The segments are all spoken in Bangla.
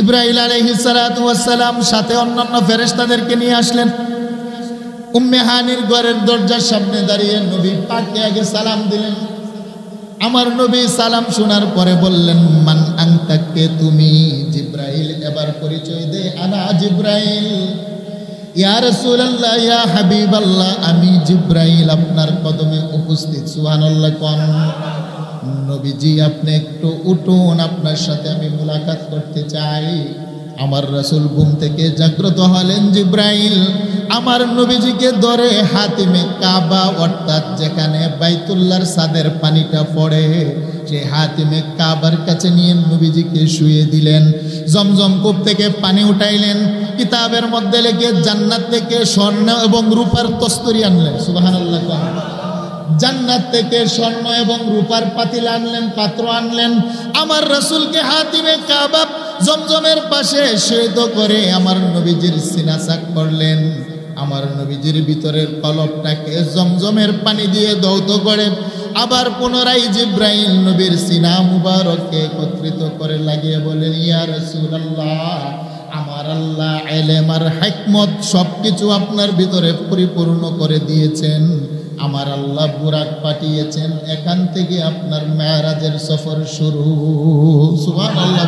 জিবরাইল আলাইহিস সালাতু ওয়াস সালাম সাথে অন্যান্য ফেরেশতাদেরকে নিয়ে আসলেন। উম্মে হানির ঘরের দরজার সামনে দাঁড়িয়ে নবী পাককে আগে সালাম দিলেন। আমার নবী সালাম শোনার পরে বললেন, মান আনতা, কে তুমি? জিবরাইল এবার পরিচয় দেয়, আনা জিবরাইল। ইয়া রাসূলুল্লাহ, ইয়া হাবিবাল্লাহ, আমি জিবরাইল আপনার কদমে উপস্থিত। সুবহানাল্লাহ কোন। নবীজি আপনি একটু উঠুন, আপনার সাথে আমি মুলাকাত করতে চাই। আমার রাসূল ঘুম থেকে জাগ্রত হলেন। জিবরাইল আমার নবীজিকে ধরে হাতিমে কাবা, অর্থাৎ যেখানে বাইতুল্লাহর ছাদের পানিটা পড়ে, সেই হাতিমে কাবার কাছে নিয়ে নবীজিকে শুয়ে দিলেন। জমজম কূপ থেকে পানি উঠাইলেন। কিতাবের মধ্যে লেখে জান্নাত থেকে স্বর্ণ এবং রূপার কস্তুরী আনলেন। সুবহানাল্লাহ। জান্নাত থেকে স্বর্ণ এবং রূপার পাতিল আনলেন, পাত্র আনলেন। আমার রাসূলকে হাতিমে কাবা জমজমের পাশে শয়িত করে আমার নবীজির সিনা সাক করলেন। আমার নবীজির ভিতরের কলবটাকে জমজমের পানি দিয়ে ধৌত করে আবার পুনরায় জিবরাইল নবীর সিনা মুবারককে একত্রিত করে লাগিয়ে বলেন, ইয়া রাসূলুল্লাহ, আমার আল্লাহ ইলম আর হিকমত সবকিছু আপনার ভিতরে পরিপূর্ণ করে দিয়েছেন। আমার আল্লাহ বুরাক পাঠিয়েছেন, এখান থেকে আপনার মেরাজের সফর শুরু। সুবহানাল্লাহ।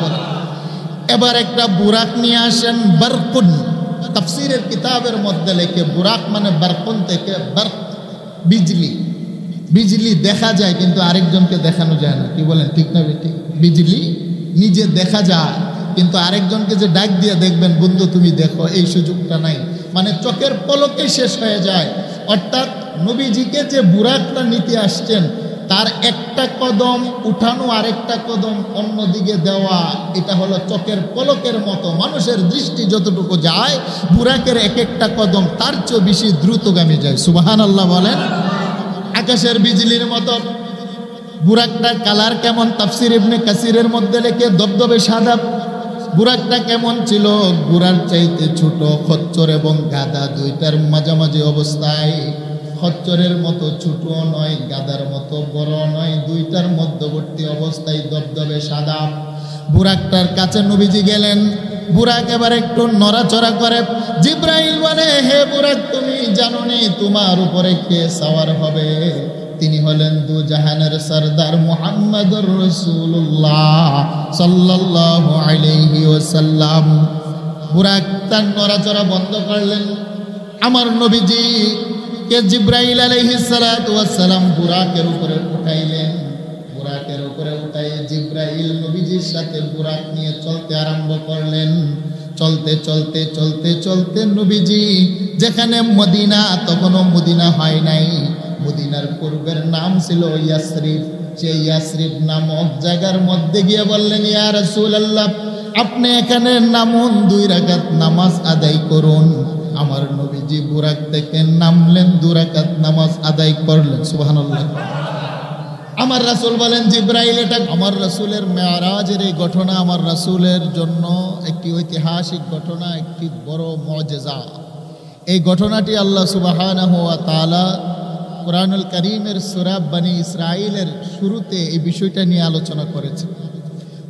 এবার একটা বুরাক নিয়ে আসেন, বারকুন। তাফসীরের কিতাবের মধ্যে লেখে বুরাক মানে বারকুন থেকে বারক, বিজলি। বিজলি দেখা যায় কিন্তু আরেকজনকে দেখানো যায় না। কি বলেন, ঠিক না বেটি? বিজলি নিজে দেখা যায় কিন্তু আরেকজনকে যে ডাক দিয়ে দেখবেন বন্ধু তুমি দেখো, এই সুযোগটা নাই। মানে চোখের পলকে শেষ হয়ে যায়। অর্থাৎ নবীজিকে যে বুরাকটা নিতে আসছেন, তার একটা কদম উঠানো আরেকটা কদম অন্যদিকে দেওয়া, এটা হলো চোখের পলকের মতো। মানুষের দৃষ্টি যতটুকু যায়, বুরাকের এক একটা কদম তার চেয়ে বেশি দ্রুতগামী যায়। সুবহানাল্লাহ বলেন। আকাশের বিজলির মতো। বুরাকটার কালার কেমন? তাফসীর ইবনে কাসিরের মধ্যে লেখে দবদবে সাদা। বুরাকটা কেমন ছিল? বুরার চাইতে ছোট, খচ্চর এবং গাদা দুইটার মাঝামাঝি অবস্থায়। খচ্চরের মতো ছোট নয়, গাদার মতো বড় নয়, দুইটার মধ্যবর্তী অবস্থায় দবদবে সাদা। বুরাকটার কাছে নবীজি গেলেন। বুরাক এবার একটু নড়াচড়া করে। জিবরাইল বলে, হে বুরাক, তুমি জানো নি তোমার উপরে কে সাওয়ার হবে? তিনি হলেন দু জাহানের সরদার মুহাম্মদুর রাসূলুল্লাহ সাল্লাল্লাহু আলাইহি ওয়াসাল্লাম। বুরাক তার নড়াচড়া বন্ধ করলেন। আমার নবীজি কে জিবরাইল আলাইহিস সালাতু ওয়াস সালাম বুরাকের উপরে উঠাইলেন। বুরাকের উপরে উঠাই জিবরাইল নবীজির সাথে বুরাক নিয়ে চলতে আরম্ভ করলেন। চলতে চলতে চলতে চলতে নবীজি যেখানে মদিনা, তখনও মদিনা হয় নাই, মদিনার পূর্বের নাম ছিল ইয়াসরিব। সেই ইয়াসরিব নামক জায়গার মধ্যে গিয়ে বললেন, ইয়া রাসূলুল্লাহ, আপনি এখানে নামুন, 2 রাকাত নামাজ আদায় করুন। আমার নবীজি বুরাক থেকে নামলেন, 2 রাকাত নামাজ আদায় করলেন। সুবহানাল্লাহ। আমার রাসূল বলেন, জিবরাইল, এটা আমার রাসূলের মেরাজের এই ঘটনা আমার রাসূলের জন্য একটি ঐতিহাসিক ঘটনা, একটি বড় মুজিজা। এই ঘটনাটি আল্লাহ সুবহানাহু ওয়া তাআলা কুরআনুল কারীমের সূরা বনী ইসরাঈলের শুরুতে এই বিষয়টা নিয়ে আলোচনা করেছেন।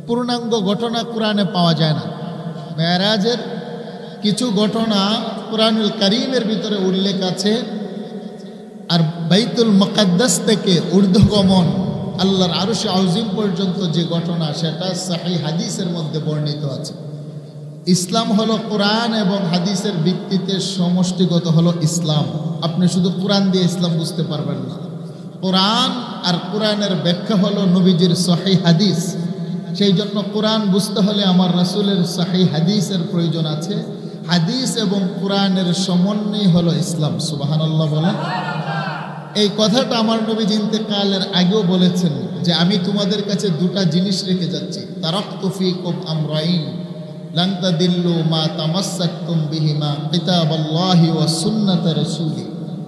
পূর্ণাঙ্গ ঘটনা কোরআনে পাওয়া যায় না। মেরাজের কিছু ঘটনা কুরআনুল কারীমের ভিতরে উল্লেখ আছে। আর বাইতুল মুকাদ্দাস থেকে ঊর্ধ্বগমন আল্লাহর আরশে আযীম পর্যন্ত যে ঘটনা, সেটা সহিহ হাদিসের মধ্যে বর্ণিত আছে। ইসলাম হলো কোরআন এবং হাদিসের ভিত্তিতে সমষ্টিগত হলো ইসলাম। আপনি শুধু কোরআন দিয়ে ইসলাম বুঝতে পারবেন না। কোরআন আর কোরআনের ব্যাখ্যা হলো নবীজির সহিহ হাদিস। সেই জন্য কোরআন বুঝতে হলে আমার রাসূলের সহিহ হাদিসের প্রয়োজন আছে। হাদিস এবং কোরআনের সমন্বয় হলো ইসলাম। সুবহানাল্লাহ বলেন। এই কথাটা আমার নবীজি ইন্তেকালের আগেও বলেছেন যে আমি তোমাদের কাছে 2টা জিনিস রেখে যাচ্ছি, তারাকতু ফীকুম আমরাইন লান তাদিল্লু মা তামাসসাকতুম বিহিমা কিতাবাল্লাহি ওয়া সুন্নাত রাসূলি।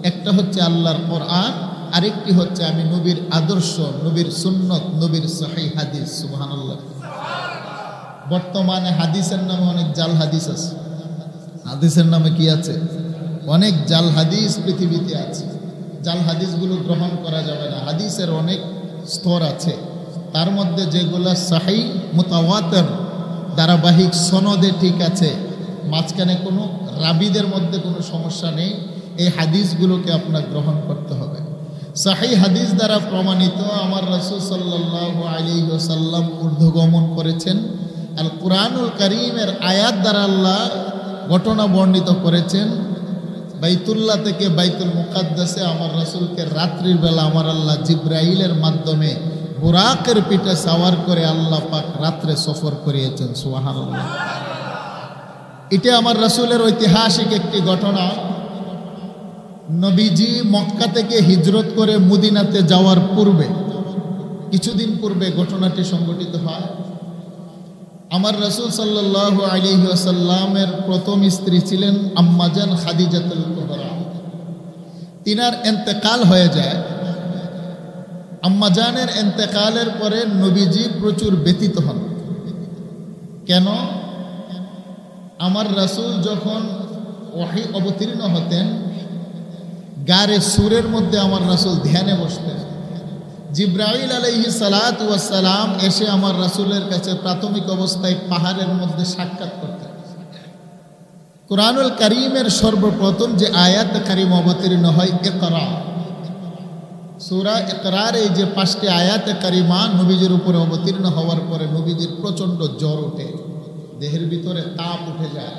একটা হচ্ছে আল্লাহর কোরআন, আরেকটি হচ্ছে আমি নবীর আদর্শ, নবীর সুন্নত, নবীর সহিহ হাদিস। সুবহানাল্লাহ। বর্তমানে হাদিসের নামে অনেক জাল হাদিস আছে। হাদিসের নামে কি আছে? অনেক জাল হাদিস পৃথিবীতে আছে। জাল হাদিসগুলো গ্রহণ করা যাবে না। হাদিসের অনেক স্তর আছে, তার মধ্যে যেগুলো সহিহ মুতাওয়াতির ধারাবাহিক সনদে ঠিক আছে, মাঝখানে কোনো রাবিদের মধ্যে কোনো সমস্যা নেই, এই হাদিসগুলোকে আপনার গ্রহণ করতে হবে। সহিহ হাদিস দ্বারা প্রমাণিত আমার রাসূল সাল্লাল্লাহু আলাইহি ওয়াসাল্লাম ঊর্ধ্বগমন করেছেন। আল কুরআনুল কারীমের আয়াত দ্বারা আল্লাহ ঘটনা বর্ণিত করেছেন। বাইতুল্লাহ থেকে বাইতুল মুকাদ্দাসে আমার রাসূলকে রাত্রির বেলা আমার আল্লাহ জিবরাইলের মাধ্যমে বুরাকের পিঠে সাওয়ার করে আল্লাহ পাক রাত্রে সফর করিয়েছেন। সুবহানাল্লাহ। এটা আমার রাসূলের ঐতিহাসিক একটি ঘটনা। নবীজি মক্কা থেকে হিজরত করে মদিনাতে যাওয়ার পূর্বে, কিছুদিন পূর্বে ঘটনাটি সংঘটিত হয়। আমার রাসূল সাল্লাল্লাহু আলাইহি ওয়াসাল্লামের প্রথম স্ত্রী ছিলেন আম্মাজান খাদিজাতুল কুবরা। তিনার ইন্তেকাল হয়ে যায়। আম্মাজানের ইন্তেকালের পরে নবীজি প্রচুর ব্যথিত হন। কেন? আমার রাসূল যখন ওহী অবতীর্ণ হতেন, গারে সুরের মধ্যে আমার রাসূল ধ্যানে বসতেন। জিবরাইল আলাইহিস সালাতু ওয়াস সালাম এসে আমার রাসূলের কাছে প্রাথমিক অবস্থায় পাহাড়ের মধ্যে সাক্ষাৎ করতেন। কুরআনুল কারীমের সর্বপ্রথম যে আয়াত কারীমা অবতীর্ণ হয় ইকরা, সূরা ইকরার এই যে 5টি আয়াত কারীমা নবীজির উপরে অবতীর্ণ হওয়ার পরে নবীজির প্রচণ্ড জ্বর ওঠে, দেহের ভিতরে তাপ উঠে যায়।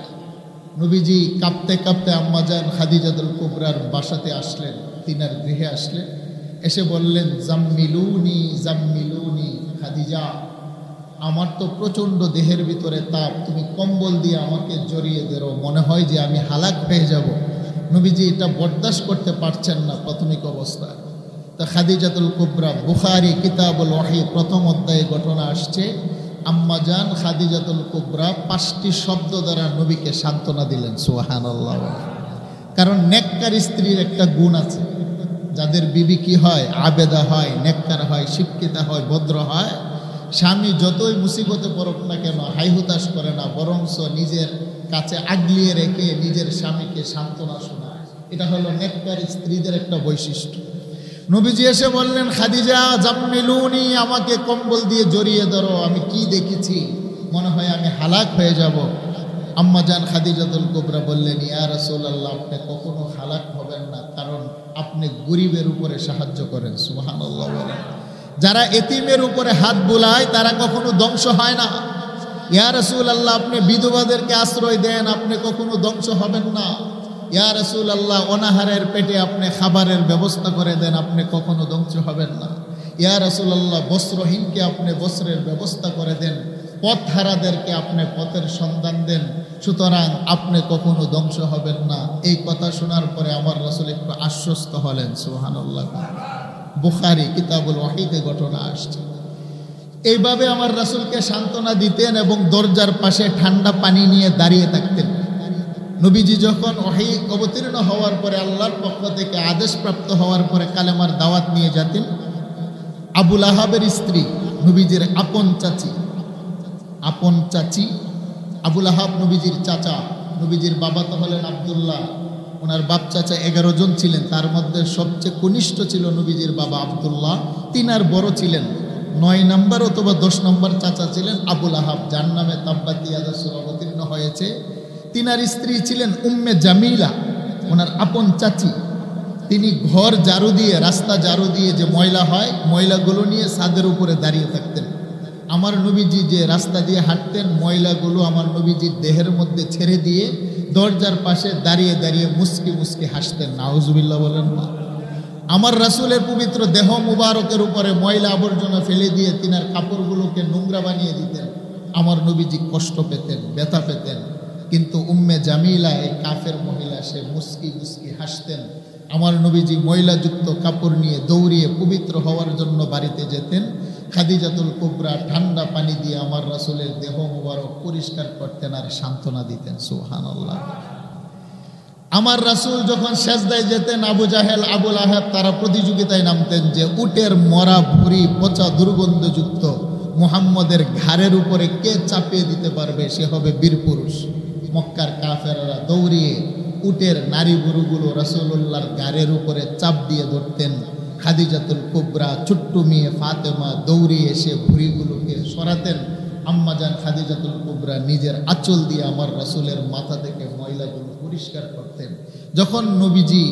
নবীজি কাঁপতে কাঁপতে আম্মাজান খাদিজাতুল কুবরার বাসাতে আসলেন, তিনার গৃহে আসলেন। এসে বললেন, জাম্মিলুনি জাম্মিলুনি খাদিজা, আমার তো প্রচণ্ড দেহের ভিতরে তাপ, তুমি কম্বল দিয়ে আমাকে জড়িয়ে দেরো, মনে হয় যে আমি হালাক হয়ে যাব। নবীজি এটা বরদাস্ত করতে পারছেন না প্রাথমিক অবস্থায়। তা খাদিজাতুল কুবরা, বুখারী কিতাবুল ওহী প্রথম অধ্যায়ে ঘটনা আসছে। আম্মাজান খাদিজাতুল কুবরা 5টি শব্দ দ্বারা নবীকে সান্ত্বনা দিলেন। সুবহানাল্লাহ। কারণ নেককার স্ত্রীর একটা গুণ আছে, যাদের বিবি কি হয়, আবেদা হয়, নেককার হয়, শিক্ষিতা হয়, ভদ্র হয়, স্বামী যতই মুসিবতে পড়ুক না কেন হাই হুতাশ করে না, বরঞ্চ নিজের কাছে আগলিয়ে রেখে নিজের স্বামীকে সান্ত্বনা শোনায়। এটা হলো নেককার স্ত্রীদের একটা বৈশিষ্ট্য। নবীজি এসে বললেন, খাদিজা জাম্মিলুনি, আমাকে কম্বল দিয়ে জড়িয়ে ধরো, আমি কি দেখেছি, মনে হয় আমি হালাক হয়ে যাব। আম্মাজান খাদিজাতুল কুবরা বললেন, ইয়া রাসূলুল্লাহ, আপনি কখনো হালাক হবেন না, কারণ আপনি গরিবের উপরে সাহায্য করেন। সুবহানাল্লাহ। বলেন, যারা এতিমের উপরে হাত বুলায় তারা কখনো ধ্বংস হয় না। ইয়া রাসূলুল্লাহ, আপনি বিধবাদেরকে আশ্রয় দেন, আপনি কখনো ধ্বংস হবেন না। ইয়া রাসূলুল্লাহ, অনাহারের পেটে আপনি খাবারের ব্যবস্থা করে দেন, আপনি কখনো ধ্বংস হবেন না। ইয়া রাসূলুল্লাহ, বস্ত্রহীনকে আপনি বস্ত্রের ব্যবস্থা করে দেন, পথহারাদেরকে আপনি পথের সন্ধান দেন, সুতরাং আপনি কখনো ধ্বংস হবেন না। এই কথা শোনার পরে আমার রাসূল একটু আশ্বস্ত হলেন। সুবহানাল্লাহ। বুখারী কিতাবুল ওহীতে ঘটনা আসছে। এইভাবে আমার রাসূলকে সান্ত্বনা দিতেন এবং দরজার পাশে ঠান্ডা পানি নিয়ে দাঁড়িয়ে থাকতেন। নবীজি যখন ওহী অবতীর্ণ হওয়ার পরে আল্লাহর পক্ষ থেকে আদেশপ্রাপ্ত হওয়ার পরে কালেমার দাওয়াত নিয়ে যেতেন, আবু লাহাবের স্ত্রী নবীজির আপন চাচি আবু লাহাব নবীজির চাচা, নবীজির বাবা তো হলেন আব্দুল্লাহ, ওনার বাপ চাচা 11 জন ছিলেন, তার মধ্যে সবচেয়ে কনিষ্ঠ ছিল নবীজির বাবা আব্দুল্লাহ, তিনার বড় ছিলেন 9 নম্বর অথবা 10 নম্বর চাচা ছিলেন আবু লাহাব, যার নামে তাব্বাত ইয়াদা সূরা অবতীর্ণ হয়েছে। তিনার স্ত্রী ছিলেন উম্মে জামিলা, ওনার আপন চাচি। তিনি ঘর ঝাড়ু দিয়ে, রাস্তা ঝাড়ু দিয়ে যে ময়লা হয়, ময়লাগুলো নিয়ে ছাদের উপরে দাঁড়িয়ে থাকতেন। আমার নবীজি যে রাস্তা দিয়ে হাঁটতেন, ময়লাগুলো আমার নবীজির দেহের মধ্যে ছেড়ে দিয়ে দরজার পাশে দাঁড়িয়ে দাঁড়িয়ে মুস্কি মুস্কি হাসতেন। নাউজুবিল্লাহ বলেন না। আমার রাসূলের পবিত্র দেহ মুবারকের উপরে ময়লা আবর্জনা ফেলে দিয়ে তিনার কাপড়গুলোকে নোংরা বানিয়ে দিতেন। আমার নবীজি কষ্ট পেতেন, ব্যথা পেতেন, কিন্তু উম্মে জামিলা, এই কাফের মহিলা, সে মুস্কি মুস্কি হাসতেন। আমার নবীজি ময়লাযুক্ত কাপড় নিয়ে দৌড়িয়ে পবিত্র হওয়ার জন্য বাড়িতে যেতেন। খাদিজাতুল কুবরা ঠান্ডা পানি দিয়ে আমার রাসূলের দেহ মুবারক পরিষ্কার করতেন আর সান্ত্বনা দিতেন। সুবহানাল্লাহ। আমার রাসূল যখন সেজদায় যেতেন, আবু জাহেল, আবু লাহাব তারা প্রতিযোগিতায় নামতেন যে উটের মরা ভুঁড়ি পচা দুর্গন্ধযুক্ত মুহাম্মদের ঘাড়ের উপরে কে চাপিয়ে দিতে পারবে, সে হবে বীর পুরুষ। মক্কার কাফেররা দৌড়িয়ে উটের নারী গরুগুলো রাসূলুল্লাহর ঘাড়ের উপরে চাপ দিয়ে ধরতেন। খাদিজাতুল কুবরা, ছোট্ট মেয়ে ফাতেমা দৌড়িয়ে এসে ভুঁড়িগুলোকে সরাতেন। আম্মাজান খাদিজাতুল কুবরা নিজের আঁচল দিয়ে আমার রাসূলের মাথা থেকে ময়লাগুলো পরিষ্কার করতেন। যখন নবীজি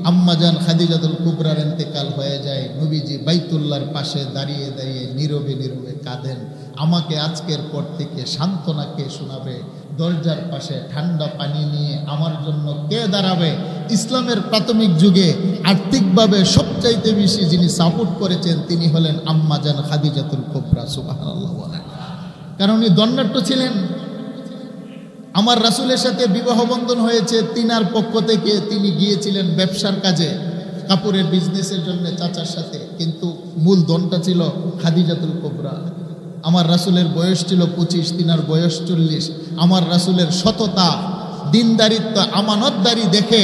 আম্মাজান খাদিজাতুল কুবরার ইন্তেকাল হয়ে যায়, নবীজি বাইতুল্লাহর পাশে দাঁড়িয়ে দাঁড়িয়ে নীরবে নীরবে কাঁদেন। আমাকে আজকের পর থেকে সান্ত্বনা কে শোনাবে? দরজার পাশে ঠান্ডা পানি নিয়ে আমার জন্য কে দাঁড়াবে? ইসলামের প্রাথমিক যুগে আর্থিকভাবে সবচাইতে বেশি যিনি সাপোর্ট করেছেন তিনি হলেন আম্মাজান খাদিজাতুল কুবরা। সুবহানাল্লাহ বলেন। কারণ উনি দণ্ডাঢ্য ছিলেন। আমার রাসূলের সাথে বিবাহ বন্ধন হয়েছে তিনার পক্ষ থেকে। তিনি গিয়েছিলেন ব্যবসার কাজে, কাপড়ের বিজনেসের জন্য চাচার সাথে, কিন্তু মূল দনটা ছিল খাদিজাতুল কুবরা। আমার রাসূলের বয়স ছিল 25, তিনার বয়স 40। আমার রাসূলের সততা, দিনদারিত্ব, আমানতদারি দেখে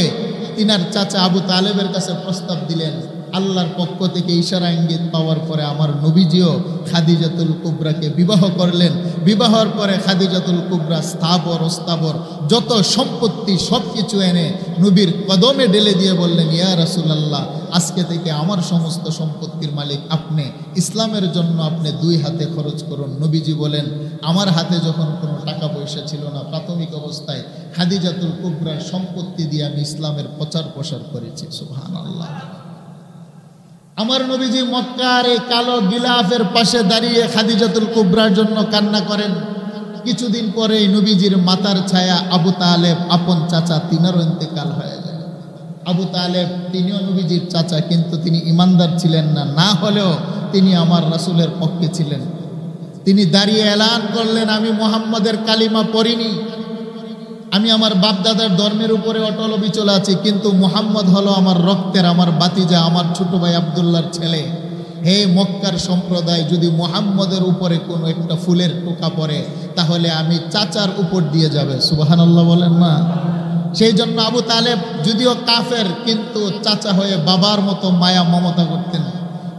তিনার চাচা আবু তালেবের কাছে প্রস্তাব দিলেন। আল্লাহর পক্ষ থেকে ইশারা ইঙ্গিত পাওয়ার পরে আমার নবীজিও খাদিজাতুল কুবরাকে বিবাহ করলেন। বিবাহের পরে খাদিজাতুল কুবরা স্থাবর অস্থাবর যত সম্পত্তি সব কিছু এনে নবীর কদমে ঢেলে দিয়ে বললেন, ইয়া রাসূলুল্লাহ, আজকে থেকে আমার সমস্ত সম্পত্তির মালিক আপনি। ইসলামের জন্য আপনি 2 হাতে খরচ করুন। নবীজি বলেন, আমার হাতে যখন কোনো টাকা পয়সা ছিল না, প্রাথমিক অবস্থায় খাদিজাতুল কুবরার সম্পত্তি দিয়ে আমি ইসলামের প্রচার প্রসার করেছি। সুবহানাল্লাহ। আমার নবীজি মক্কার এই কালো গিলাফের পাশে দাঁড়িয়ে খাদিজাতুল কুবরার জন্য কান্না করেন। কিছুদিন পরেই নবীজির মাথার ছায়া আবু তালেব, আপন চাচা, তিনারও ইন্তেকাল হয়ে যায়। আবু তালেব তিনিও নবীজির চাচা, কিন্তু তিনি ইমানদার ছিলেন না, না হলেও তিনি আমার রাসূলের পক্ষে ছিলেন। তিনি দাঁড়িয়ে এলান করলেন, আমি মুহাম্মাদের কালিমা পড়িনি, আমি আমার বাপদাদার ধর্মের উপরে অটল অবিচল আছি, কিন্তু মুহাম্মদ হলো আমার রক্তের, আমার বাতিজা, আমার ছোট ভাই আব্দুল্লাহর ছেলে। হে মক্কার সম্প্রদায়, যদি মুহাম্মদের উপরে কোনো একটা ফুলের টোকা পড়ে তাহলে আমি চাচার উপর দিয়ে যাবে। সুবহানাল্লাহ বলেন না? সেই জন্য আবু তালেব যদিও কাফের, কিন্তু চাচা হয়ে বাবার মতো মায়া মমতা করতেন।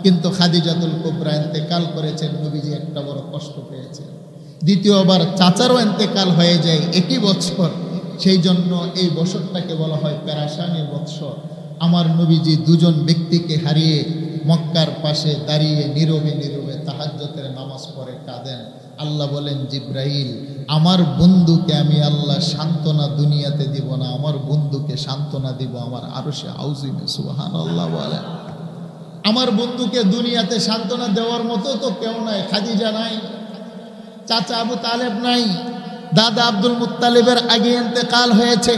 কিন্তু খাদিজাতুল কুবরা ইন্তেকাল করেছেন, নবীজি একটা বড় কষ্ট পেয়েছেন। দ্বিতীয়বার চাচারও ইন্তেকাল হয়ে যায় একই বছর। সেই জন্য এই বছরটাকে বলা হয় পেরেশানির বৎসর। আমার নবীজি 2জন ব্যক্তিকে হারিয়ে মক্কার পাশে দাঁড়িয়ে নীরবে নীরবে তাহাজ্জুদের নামাজ পড়ে কাঁদেন। আল্লাহ বলেন, জিব্রাইল, আমার বন্ধুকে আমি আল্লাহ সান্ত্বনা দুনিয়াতে দিব না, আমার বন্ধুকে সান্ত্বনা দিব আমার আরশে আউজিমে। সুবহানাল্লাহ বলেন। আমার বন্ধুকে দুনিয়াতে সান্ত্বনা দেওয়ার মতো তো কেউ নাই। খাদিজা নাই, চাচা আবু তালেব নাই, দাদা আব্দুল মুত্তালিবের আগে ইন্তেকাল হয়েছে।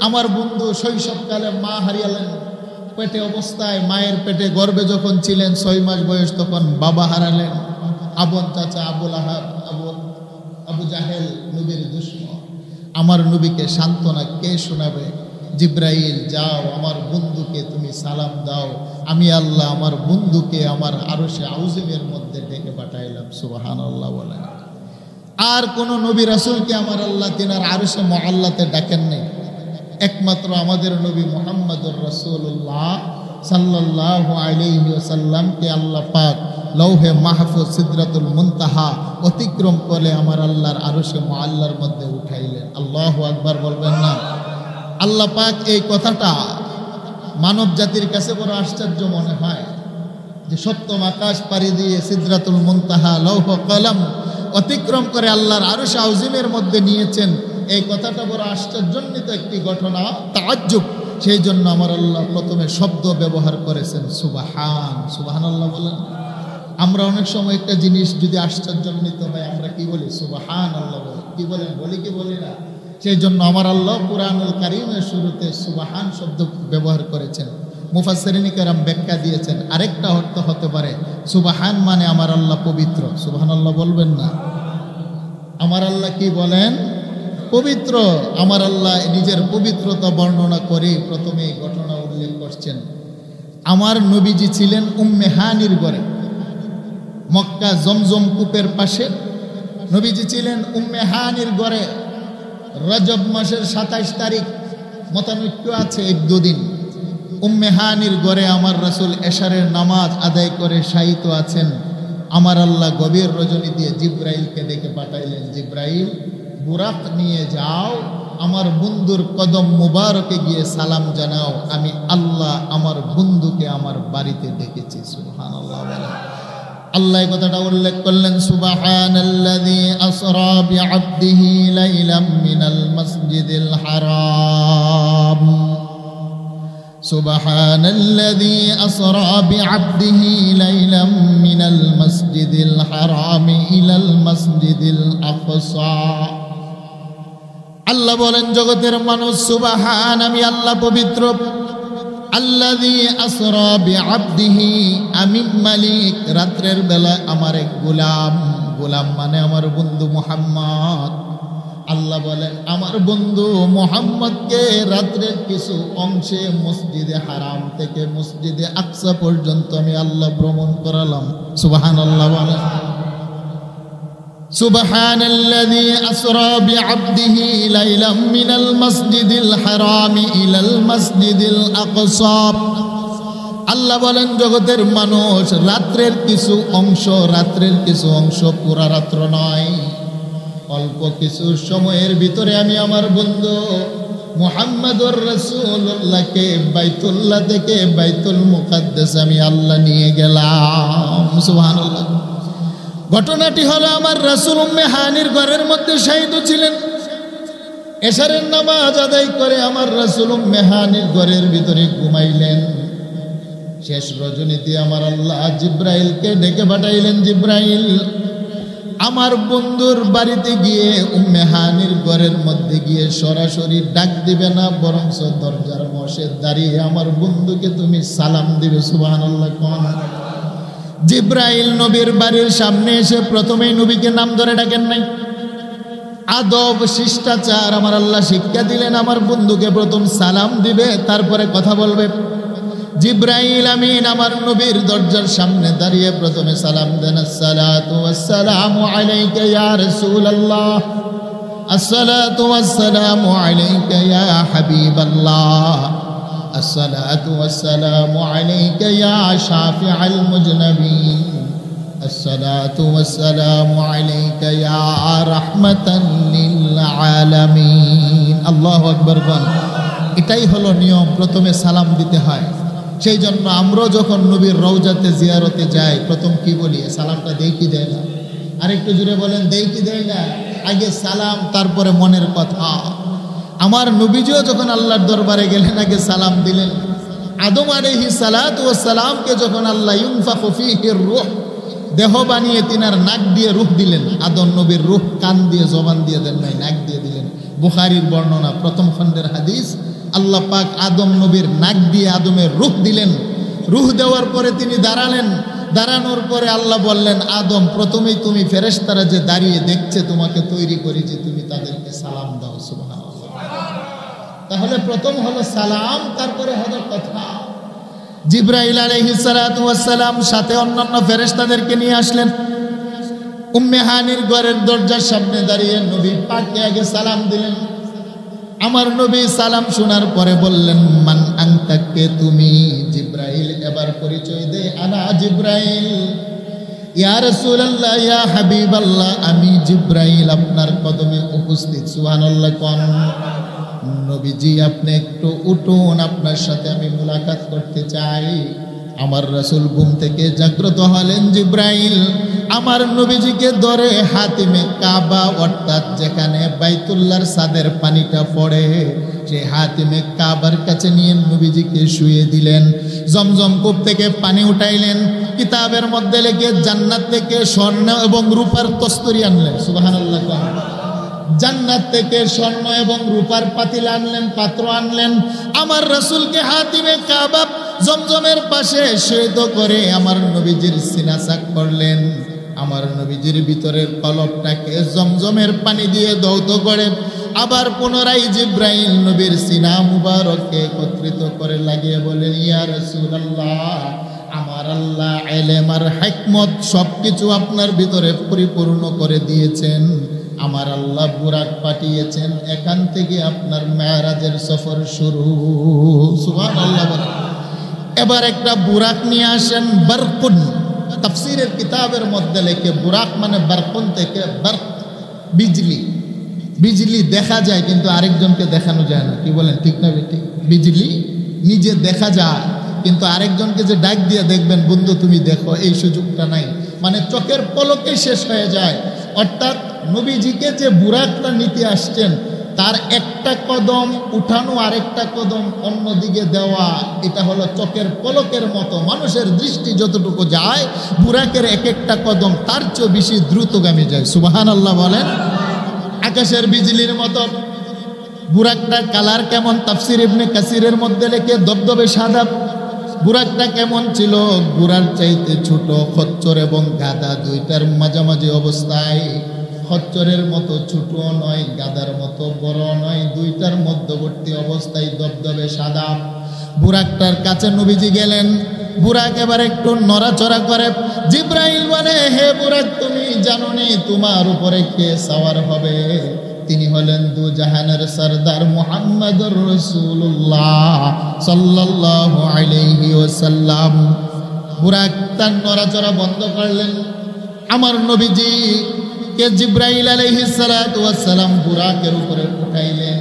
আমার বন্ধু শৈশবকালে মা হারিয়েলেন, পেটে অবস্থায় মায়ের পেটে গর্ভে যখন ছিলেন 6 মাস বয়স তখন বাবা হারালেন। আপন চাচা আবুল আহাব, আবু জাহেল নবীর দুশমন। আমার নবীকে সান্ত্বনা কে শোনাবে? জিব্রাইল, যাও আমার বন্ধুকে তুমি সালাম দাও, আমি আল্লাহ আমার বন্ধুকে আমার আরশে আউজিমের মধ্যে ডেকে পাঠাইলাম। সুবহানাল্লাহ বলেন। আর কোন নবী রাসূলকে আমার আল্লাহ তিনার আরশে মুআল্লাতে ডাকেন নাই, একমাত্র আমাদের নবী মুহাম্মদুর রাসূলুল্লাহ সাল্লাল্লাহু আলাইহি ওয়াসাল্লামকে আল্লাহ পাক লৌহে মাহফুজ সিদরাতুল মুনতাহা অতিক্রম করে আমার আল্লাহর আরশে মুআল্লার মধ্যে উঠাইলেন। আল্লাহু আকবার বলবেন না? আল্লাহ পাক এই কথাটা মানব জাতির কাছে বড় আশ্চর্য মনে হয় যে সপ্তম আকাশ পাড়ি দিয়ে সিদরাতুল মুনতাহা লৌহ কলম অতিক্রম করে আল্লাহর আরশ আউজিমের মধ্যে নিয়েছেন। এই কথাটা বড় আশ্চর্যান্বিত একটি ঘটনা, তাআজ্জুব। সেই জন্য আমার আল্লাহ প্রথমে শব্দ ব্যবহার করেছেন সুবহান। সুবহানাল্লাহ বলেন। আমরা অনেক সময় একটা জিনিস যদি আশ্চর্যান্বিত হয় আমরা কি বলি? সুবহানাল্লাহ বলি। কি বলেন? বলি কি বলি না? সেই জন্য আমার আল্লাহ কুরআনুল কারীমের শুরুতে সুবহান শব্দ ব্যবহার করেছেন। মুফাসসিরিন কেরাম ব্যাখ্যা দিয়েছেন আরেকটা অর্থ হতে পারে সুবহান মানে আমার আল্লাহ পবিত্র। সুবহানাল্লাহ বলবেন না? আমার আল্লাহ কি বলেন? পবিত্র। আমার আল্লাহ নিজের পবিত্রতা বর্ণনা করে প্রথমে এই ঘটনা উল্লেখ করছেন। আমার নবীজি ছিলেন উম্মে হানির ঘরে, মক্কা জমজম কূপের পাশে নবীজি ছিলেন উম্মে হানির ঘরে। রজব মাসের 27 তারিখ, মতানৈক্য আছে 1-2 দিন। উম্মে হানির ঘরে আমার রাসূল এশারের নামাজ আদায় করে শায়িত আছেন। আমার আল্লাহ গভীর রজনী দিয়ে জিব্রাইলকে ডেকে পাঠাইলেন, জিব্রাইল বুরাক নিয়ে যাও, আমার বন্ধুর কদম মুবারকে গিয়ে সালাম জানাও, আমি আল্লাহ আমার বন্ধুকে আমার বাড়িতে ডেকেছি। সুবহানাল্লাহ বলেন। আল্লাহ কথাটা উল্লেখ করলেন, সুবহানাল্লাযী আসরা বিআবদিহি লাইলাম মিনাল মাসজিদিল হারাম। সুবহানাল্লাযী আসরা বিআবদিহি লাইলাম মিনাল মাসজিদিল হারাম ইলাল মাসজিদিল আকসা। আল্লাহ বলেন, জগতের মানুষ, সুবহান, আমি আল্লাহ পবিত্র। আল্লাযী আসরা বিআবদিহি, আমি মালিক। রাত্রের বেলা আমার এক গোলাম, গোলাম মানে আমার বন্ধু মুহাম্মদ। আল্লাহ বলেন, আমার বন্ধু মুহাম্মদকে রাত্রের কিছু অংশে মসজিদে হারাম থেকে মসজিদে আকসা পর্যন্ত আমি আল্লাহ ভ্রমণ করালাম। সুবহানাল্লাহ বলেন। সুবহানাল্লাযী আসরা বিআবদিহি লাইলাম মিনাল মাসজিদিল হারাম ইলাল মাসজিদিল আকসা। আল্লাহ বলেন, জগতের মানুষ, রাত্রের কিছু অংশ পুরা রাত্র নয়, অল্প কিছু সময়ের ভিতরে আমি আমার বন্ধু মুহাম্মদুর রাসূলুল্লাহকে বাইতুল্লাহ থেকে বাইতুল মুকাদ্দাস আমি আল্লাহ নিয়ে গেলাম। সুবহানাল্লাহ। ঘটনাটি হলো, আমার রাসূল উম্মে হানির ঘরের মধ্যে শায়িত ছিলেন। এশারের নামাজ আদায় করে আমার রাসূল উম্মে হানির ঘরের ভিতরে ঘুমাইলেন। শেষ রজনীতে আমার আল্লাহ জিব্রাইলকে ডেকে পাঠাইলেন, জিব্রাইল, আমার বন্ধুর বাড়িতে গিয়ে উম্মে হানির ঘরের মধ্যে গিয়ে সরাসরি ডাক দিবে না, বরং দরজার পাশে দাঁড়িয়ে আমার বন্ধুকে তুমি সালাম দিবে। সুবহানাল্লাহ। জিব্রাইল নবীর বাড়ির সামনে এসে প্রথমেই নবীকে নাম ধরে ডাকেন নাই। আদব শিষ্টাচার আমার আল্লাহ শিক্ষা দিলেন, আমার বন্ধুকে প্রথম সালাম দিবে, তারপরে কথা বলবে। জিব্রাইল আমিন আমার নবীর দরজার সামনে দাঁড়িয়ে প্রথমে সালাম দেন, আসসালাতু ওয়াসসালামু আলাইকা ইয়া রাসূলুল্লাহ, আসসালাতু ওয়াসসালামু আলাইকা ইয়া হাবিবাল্লাহ, আসসালাতু ওয়াসসালামু আলাইকা ইয়া শাফিআল মুজনাবিন, আসসালাতু ওয়াসসালামু আলাইকা ইয়া রাহমাতান লিল আলামিন। আল্লাহু আকবার। এটাই হলো নিয়ম, প্রথমে সালাম দিতে হয়। সেই জন্য আমরা যখন নবীর রওজাতে জিয়ারতে যাই, প্রথম কি বলি? সালামটা দেই কি দেয় না? আরেকটু জুড়ে বলেন, দেই কি দেয় না? আগে সালাম, তারপরে মনের কথা। আমার নবীজিও যখন আল্লাহর দরবারে গেলেন, আগে সালাম দিলেন। আদম আলাইহিস সালাতু ওয়াস সালামকে যখন আল্লাহ ইউনফাখু ফীহির রূহ, দেহ বানিয়ে তিনার নাক দিয়ে রূহ দিলেন। আদম নবীর রূহ কান দিয়ে জবান দিয়ে দেন নাই, নাক দিয়ে দিলেন। বুখারীর বর্ণনা, প্রথম খণ্ডের হাদিস। আল্লাহ পাক আদম নবীর নাক দিয়ে আদমের রূহ দিলেন। রূহ দেওয়ার পরে তিনি দাঁড়ালেন। দাঁড়ানোর পরে আল্লাহ বললেন, আদম, প্রথমেই তুমি ফেরেশতারা যে দাঁড়িয়ে দেখছে, তোমাকে তৈরি করেছি, তুমি তাদেরকে সালাম দাও। সুবহানাল্লাহ। তাহলে প্রথম হলো সালাম, তারপরে হলো কথা। জিব্রাইল আলাইহিস সালাতু ওয়াস সালাম সাথে অন্যান্য ফেরেশতাদেরকে নিয়ে আসলেন। উম্মে হানির ঘরের দরজার সামনে দাঁড়িয়ে নবী পাককে আগে সালাম দিলেন। আমার নবী সালাম শোনার পরে বললেন, মান আনতা, কে তুমি? জিব্রাইল এবার পরিচয় দেয়, আনা জিব্রাইল, ইয়া রাসূলুল্লাহ, ইয়া হাবিবাল্লাহ, আমি জিব্রাইল আপনার কদমে উপস্থিত। সুবহানাল্লাহ। কোন নবীজি, আপনি একটু উঠুন, আপনার সাথে আমি মুলাকাত করতে চাই। আমার রাসূল ঘুম থেকে জাগ্রত হলেন। জিব্রাইল আমার নবীজিকে ধরে হাতিমে কাবা, অর্থাৎ যেখানে বাইতুল্লাহর ছাদের পানিটা পড়ে, সেই হাতিমে কাবার কাছে নিয়ে নবীজিকে শুয়ে দিলেন। জমজম কূপ থেকে পানি উঠাইলেন। কিতাবের মধ্যে লেখে জান্নাত থেকে স্বর্ণ এবং রূপার তস্তরি আনলেন। সুবহানাল্লাহ। জান্নাত থেকে স্বর্ণ এবং রূপার পাতিল আনলেন, পাত্র আনলেন। আমার রাসূলকে হাতিমে কাবা জমজমের পাশে শয়িত করে আমার নবীজির সিনা সাক করলেন। আমার নবীজির ভিতরের কলবটাকে জমজমের পানি দিয়ে ধৌত করে আবার পুনরায় জিব্রাইল নবীর সিনা মুবারককে একত্রিত করে লাগিয়ে বলেন, ইয়া রাসূলুল্লাহ, আমার আল্লাহ ইলম আর হিকমত সবকিছু আপনার ভিতরে পরিপূর্ণ করে দিয়েছেন। আমার আল্লাহ বুরাক পাঠিয়েছেন, এখান থেকে আপনার মেরাজের সফর শুরু। সুবহানাল্লাহ। এবার একটা বুরাক নিয়ে আসেন, বারকুন। তাফসীরের কিতাবের মধ্যে লেখে বুরাক মানে বারকুন থেকে বারক, বিজলি। বিজলি দেখা যায় কিন্তু আরেকজনকে দেখানো যায় না। কি বলেন, ঠিক না বেঠিক? বিজলি নিজে দেখা যায় কিন্তু আরেকজনকে যে ডাক দিয়ে দেখবেন, বন্ধু তুমি দেখো, এই সুযোগটা নাই। মানে চোখের পলকে শেষ হয়ে যায়। অর্থাৎ নবীজিকে যে বুরাকটা নিতে আসছেন তার একটা কদম উঠানো আরেকটা কদম অন্যদিকে দেওয়া, এটা হলো চোখের পলকের মতো। মানুষের দৃষ্টি যতটুকু যায় বুরাকের এক একটা কদম তার চেয়ে বেশি দ্রুতগামী যায়। সুবহানাল্লাহ বলেন। আকাশের বিজলির মতো। বুরাকটার কালার কেমন? তাফসির ইবনে কাসিরের মধ্যে লেখে দবদবে সাদা। বুরাকটা কেমন ছিল? বুরার চাইতে ছোট, খচ্চর এবং গাদা দুইটার মাঝামাঝি অবস্থায়। খচ্চরের মতো ছোট নয়, গাদার মতো বড় নয়, দুইটার মধ্যবর্তী অবস্থায় দবদবে সাদা। বুরাকটার কাছে নবীজি গেলেন। বুরাক এবার একটু নড়াচড়া করে। জিব্রাইল বলে, হে বুরাক, তুমি জানো নি তোমার উপরে কে সওয়ার হবে? তিনি হলেন দু জাহানের সরদার মুহাম্মদুর রাসূলুল্লাহ সাল্লাল্লাহু আলাইহি ওয়াসাল্লাম। বুরাক তার নড়াচড়া বন্ধ করলেন। আমার নবীজি কে জিব্রাইল আলাইহিস সালাতু ওয়াস সালাম বুরাকের উপরে উঠাইলেন।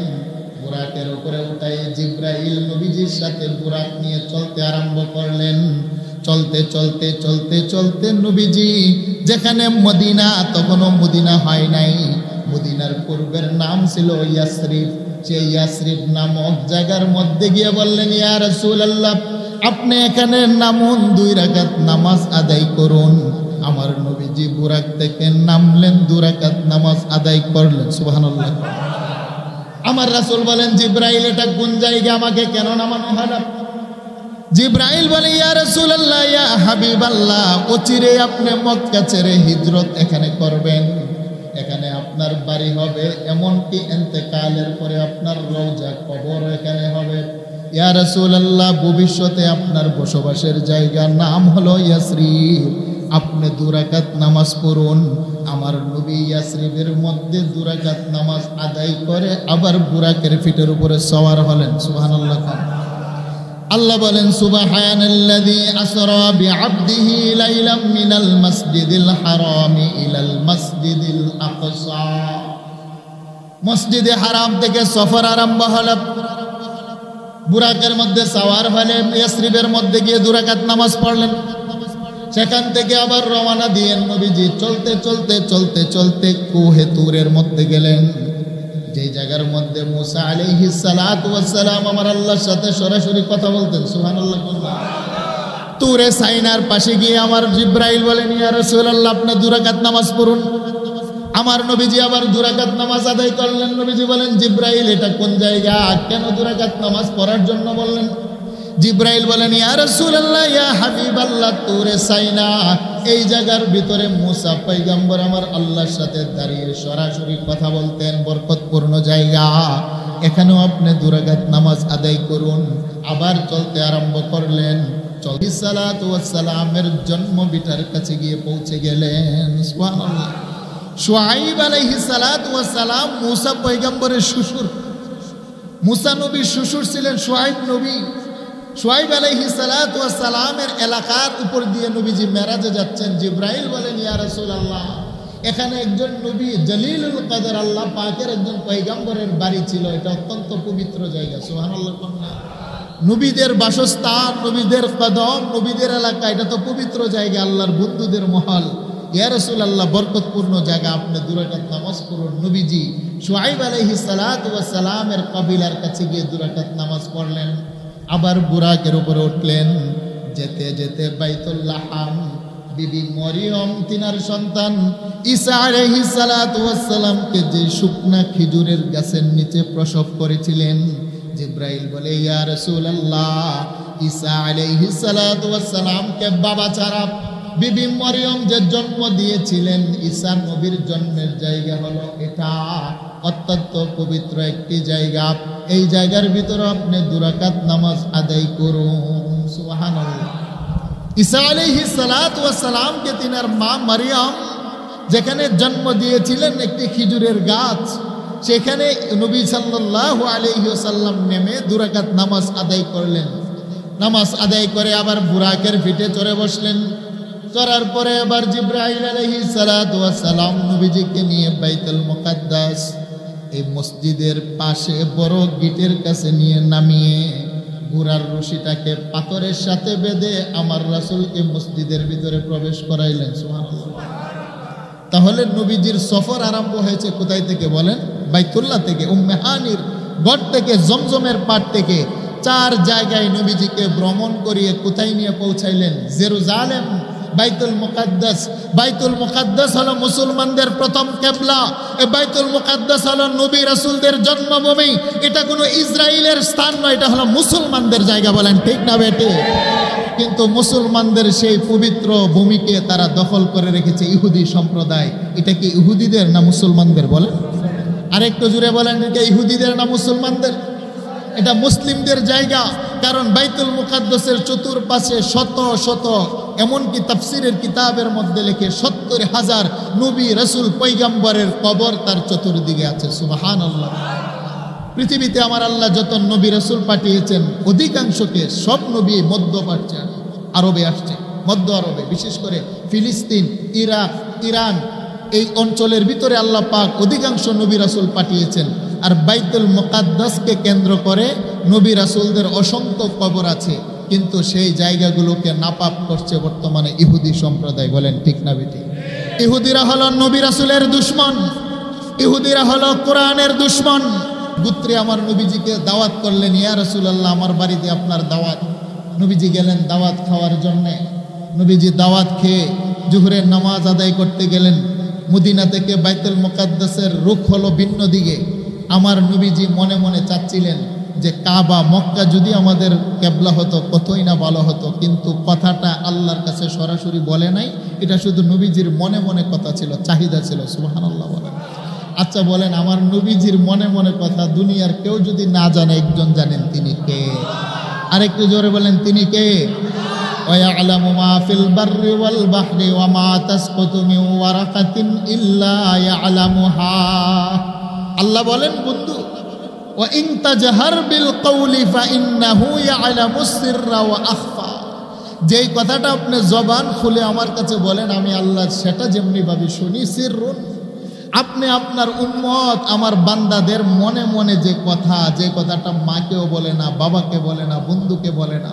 বুরাকের উপরে উঠাই জিব্রাইল নবীজির সাথে বুরাক নিয়ে চলতে আরম্ভ করলেন। চলতে চলতে চলতে চলতে নবীজি যেখানে মদিনা, তখনও মদিনা হয় নাই, মদিনার পূর্বের নাম ছিল ইয়াসরিব। সেই ইয়াসরিব নামক জায়গার মধ্যে গিয়ে বললেন, ইয়া রাসূলুল্লাহ, আপনি এখানে নামুন, 2 রাকাত নামাজ আদায় করুন। আমার নবীজি বুরাক থেকে নামলেন, 2 রাকাত নামাজ আদায় করলেন। সুবহানাল্লাহ। আমার রাসূল বলেন, জিব্রাইল এটা কোন জায়গা, আমাকে কেন নামানো হলো? জিব্রাইল বলে, ইয়া রাসূলুল্লাহ, ইয়া হাবিবাল্লাহ, অচিরে আপনি মক্কা ছেড়ে হিজরত এখানে করবেন। এখানে আপনার বাড়ি হবে, এমনকি ইন্তেকালের পরে আপনার রওজা কবর এখানে হবে। ইয়া রাসূলুল্লাহ, ভবিষ্যতে আপনার বসবাসের জায়গার নাম হলো ইয়াসরিব। আপনি 2 রাকাত নামাজ পড়ুন। আমার নবী ইয়াসরিবের মধ্যে 2 রাকাত নামাজ আদায় করে আবার বুরাকের ফিটের উপরে সওয়ার হলেন। সুবহানাল্লাহ। আল্লাহ বলেন, সুবহানাল্লাযী আসরা বিআবদিহি লাইলাম মিনাল মাসজিদিল হারামি ইলাল মাসজিদিল আকসা। মসজিদে হারাম থেকে সফর আরম্ভ হলো। বুরাকের মধ্যে সওয়ার হলেন, ইয়াসরিবের মধ্যে গিয়ে 2 রাকাত নামাজ পড়লেন। সেখান থেকে আবার রওনা দিয়েন নবীজি। চলতে চলতে চলতে চলতে কুহে তুরের মধ্যে গেলেন, যেই জায়গার মধ্যে মুসা আলাইহিস সালাতু ওয়াস সালাম আমার আল্লাহর সাথে সরাসরি কথা বলতেন। সুবহানাল্লাহ। তুরে সাইনার পাশে গিয়ে আমার জিব্রাইল বলেন, ইয়া রাসূলুল্লাহ, আপনি 2 রাকাত নামাজ পড়ুন। আমার নবীজি আবার 2 রাকাত নামাজ আদায় করলেন। নবীজি বলেন, জিব্রাইল এটা কোন জায়গা, কেন 2 রাকাত নামাজ পড়ার জন্য বললেন? জিব্রাইল বলেন, ইয়া রাসূলুল্লাহ, ইয়া হাবিবাল্লাহ, তুরে সাইনা এই জায়গার ভিতরে মুসা পয়গম্বর আমার আল্লাহর সাথে দাঁড়িয়ে সরাসরি কথা বলতেন, বরকতপূর্ণ জায়গা। এখানেও আপনি 2 রাকাত নামাজ আদায় করুন। আবার চলতে আরম্ভ করলেন। চল্লিশ সালাতু ওয়াস সালামের জন্মভিটার কাছে গিয়ে পৌঁছে গেলেন। সুবহানাল্লাহ। শুআইব আলাইহিস সালাতু ওয়াস সালাম মুসা পয়গম্বরের শ্বশুর। মুসা নবীর শ্বশুর ছিলেন শুআইব নবী। শুআইব আলাইহিস সালাতু ওয়াস সালামের এলাকার উপর দিয়ে নবীজি মেরাজে যাচ্ছেন। জিব্রাইল বলেন, ইয়া রাসূলুল্লাহ, এখানে একজন নবী জলিলুল কদর আল্লাহ পাকের একজন পয়গম্বরের বাড়ি ছিল, এটা অত্যন্ত পবিত্র জায়গা। সুবহানাল্লাহ। নবীদের বাসস্থান, নবীদের কদম, নবীদের এলাকা, এটা তো পবিত্র জায়গা, আল্লাহর বন্ধুদের মহল। ইয়া রাসূলুল্লাহ, বরকতপূর্ণ জায়গা, আপনি 2 রাকাত নামাজ পড়ুন। নবীজি শুআইব আলাইহিস সালাতু ওয়াস সালামের কবিলার কাছে গিয়ে 2 রাকাত নামাজ পড়লেন। আবার বুরাকের উপরে উঠলেন। যেতে যেতে বাইতুল্লাহ বিবি মরিয়ম তিনার সন্তান ঈসা আলাইহিস সালাতু ওয়াস সালামকে যে শুকনা খেজুরের গাছের নিচে প্রসব করেছিলেন, জিব্রাইল বলে, ইয়া রাসূলুল্লাহ, ঈসা আলাইহিস সালাতু ওয়াস সালামকে বাবা ছাড়া বিবি মরিয়ম যে জন্ম দিয়েছিলেন, ঈসা নবীর জন্মের জায়গা হলো এটা, অত্যন্ত পবিত্র একটি জায়গা। এই জায়গার ভিতরে আপনি 2 রাকাত নামাজ আদায় করুন। সুবহানাল্লাহ। ঈসা আলাইহিস সালাতু ওয়াস সালামকে তিনার মা মারিয়াম যেখানে জন্ম দিয়েছিলেন, একটি খেজুরের গাছ, সেখানে নবী সাল্লাল্লাহু আলাইহি ওয়াসাল্লাম নেমে 2 রাকাত নামাজ আদায় করলেন। নামাজ আদায় করে আবার বুরাকের পিঠে চড়ে বসলেন। চড়ার পরে আবার জিব্রাইল আলাইহিস সালাতু ওয়াস সালাম নবীজিকে নিয়ে বাইতুল মুকাদ্দাস, এই মসজিদের পাশে বড় গেটের কাছে নিয়ে নামিয়ে ঘোড়ার রশিটাকে পাথরের সাথে বেঁধে আমার রাসূলকে মসজিদের ভিতরে প্রবেশ করাইলেন। সুবহানাল্লাহ। তাহলে নবীজির সফর আরম্ভ হয়েছে কোথায় থেকে বলেন? বাইতুল্লাহ থেকে, উম্মে হানির ঘর থেকে, জমজমের পাড় থেকে। 4 জায়গায় নবীজিকে ভ্রমণ করিয়ে কোথায় নিয়ে পৌঁছাইলেন? জেরুজালেম, বাইতুল মুকাদ্দাস। বাইতুল মুকাদ্দাস হলো মুসলমানদের প্রথম কিবলা। এই বাইতুল মুকাদ্দাস হলো নবী রাসূলদের জন্মভূমি। এটা কোনো ইসরায়েলের স্থান নয়, এটা হলো মুসলমানদের জায়গা। বলেন ঠিক না বেটে? কিন্তু মুসলমানদের সেই পবিত্র ভূমিকে তারা দখল করে রেখেছে ইহুদি সম্প্রদায়। এটা কি ইহুদিদের না মুসলমানদের? বলেন আরেকটু জুড়ে বলেন, এটা ইহুদিদের না মুসলমানদের? এটা মুসলিমদের জায়গা। কারণ বাইতুল মুকাদ্দাসের চতুর্পাশে শত শত, এমনকি তাফসিরের কিতাবের মধ্যে লেখে 70,000 নবী রাসূল পয়গম্বরের কবর তার চতুর্দিকে আছে। সুবহানাল্লাহ। পৃথিবীতে আমার আল্লাহ যত নবী রাসূল পাঠিয়েছেন অধিকাংশকে, সব নবী মধ্যপ্রাচ্য আরবে আসছে। মধ্য আরবে, বিশেষ করে ফিলিস্তিন, ইরাক, ইরান, এই অঞ্চলের ভিতরে আল্লাহ পাক অধিকাংশ নবী রাসূল পাঠিয়েছেন। আর বাইতুল মুকাদ্দাসকে কেন্দ্র করে নবী রাসূলদের অসংখ্য কবর আছে। কিন্তু সেই জায়গাগুলোকে নাপাক করছে বর্তমানে ইহুদি সম্প্রদায়। বলেন ঠিক না বেটি? ইহুদিরা হলো নবী রাসূলের দুশমন, ইহুদিরা হলো কোরআনের দুশমন। গোত্রে আমার নবীজিকে দাওয়াত করলেন, ইয়া রাসূলুল্লাহ আমার বাড়িতে আপনার দাওয়াত। নবীজি গেলেন দাওয়াত খাওয়ার জন্যে। নবীজি দাওয়াত খেয়ে জোহরের নামাজ আদায় করতে গেলেন। মদিনা থেকে বাইতুল মুকাদ্দাসের রুখ হলো ভিন্ন দিকে। আমার নবীজি মনে মনে চাচ্ছিলেন যে কাবা, মক্কা যদি আমাদের কেবলা হতো কতই না ভালো হতো। কিন্তু কথাটা আল্লাহর কাছে সরাসরি বলে নাই, এটা শুধু নবীজির মনে মনে কথা ছিল, চাহিদা ছিল। সুবহানাল্লাহ বলেন। আচ্ছা বলেন, আমার নবীজির মনে মনে কথা দুনিয়ার কেউ যদি না জানে, একজন জানেন, তিনি কে? আরেকটু জোরে বলেন, তিনি কে? ওয়ায়ালামু মা ফিল বাররি ওয়াল বাহরি ওয়া মা তাসকুতু মিন ওয়ারাকাতিন ইল্লা ইয়ালামুহা। আল্লাহ বলেন, বন্ধু, ওয়া ইন তাজহার বিল কওলি ফা ইন্নাহু ইয়ালামুস সিররা ওয়া আখফা। যেই কথাটা আপনি জবান খুলে আমার কাছে বলেন, আমি আল্লাহ সেটা যেমনি ভাবে শুনি। সিররুন, আপনি আপনার উম্মত আমার বান্দাদের মনে মনে যে কথা, যে কথাটা মাকেও বলে না, বাবাকে বলে না, বন্ধুকে বলে না,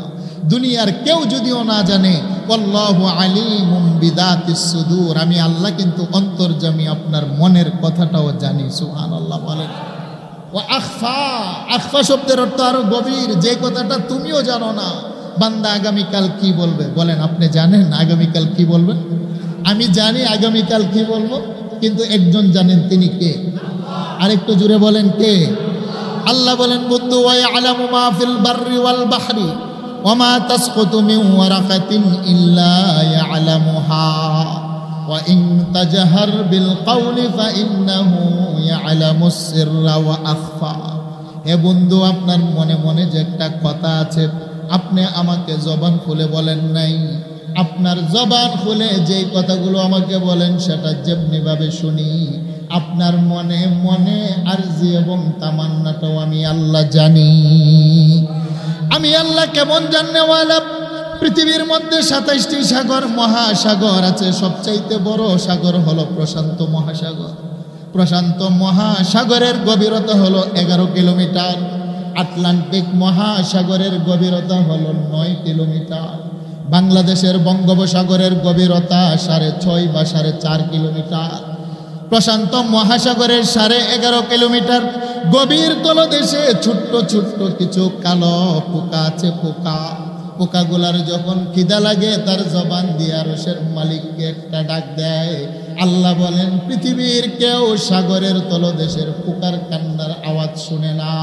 দুনিয়ার কেউ যদিও না জানে, আল্লাহু আলিমুম বিদাতিস সুদূর, আমি আল্লাহ কিন্তু অন্তর্যামী, আপনার মনের কথাটাও জানি। সুবহানাল্লাহ বলেন। ও আখফা, আখফা শব্দের অর্থ আরো গভীর, যে কথাটা তুমিও জানো না। বান্দা আগামীকাল কি বলবে, বলেন আপনি জানেন আগামীকাল কি বলবেন? আমি জানি আগামীকাল কি বলবো, কিন্তু একজন জানেন, তিনি কে? আরেকটু জুড়ে বলেন, কে? আল্লাহ বলেন, বন্ধু, ওয়া ইয়ালামু মা ফিল বাররি ওয়াল বাহরি ওয়া মা তাসকুতু মিন ওয়ারাকাতিন ইল্লা ইয়ালামুহা ওয়া ইন তাজহার বিল কওলি ফা ইন্নাহু ইয়ালামুস সিররা ওয়া আখফা। হে বন্ধু, আপনার মনে মনে যে একটা কথা আছে, আপনি আমাকে জবান খুলে বলেন নাই। আপনার জবান খুলে যেই কথাগুলো আমাকে বলেন সেটা যেমনি ভাবে শুনি। আপনার মনে মনে আরজি এবং তামান্নাটাও আমি আল্লাহ জানি। আমি আল্লাহ কেমন জাননেওয়ালা? পৃথিবীর মধ্যে 27টি সাগর, মহাসাগর আছে। সবচাইতে বড় সাগর হলো প্রশান্ত মহাসাগর। প্রশান্ত মহাসাগরের গভীরতা হলো 11 কিলোমিটার। আটলান্টিক মহাসাগরের গভীরতা হলো 9 কিলোমিটার। বাংলাদেশের বঙ্গোপসাগরের গভীরতা 6.5 বা 4.5 কিলোমিটার। প্রশান্ত মহাসাগরের 11.5 কিলোমিটার গভীর তলদেশে ছোট্ট ছোট্ট কিছু কালো পোকা আছে। পোকাগুলার যখন খিদা লাগে তার জবান দিয়ে আরশের মালিককে একটা ডাক দেয়। আল্লাহ বলেন, পৃথিবীর কেউ সাগরের তলদেশের পোকার কান্নার আওয়াজ শুনে না।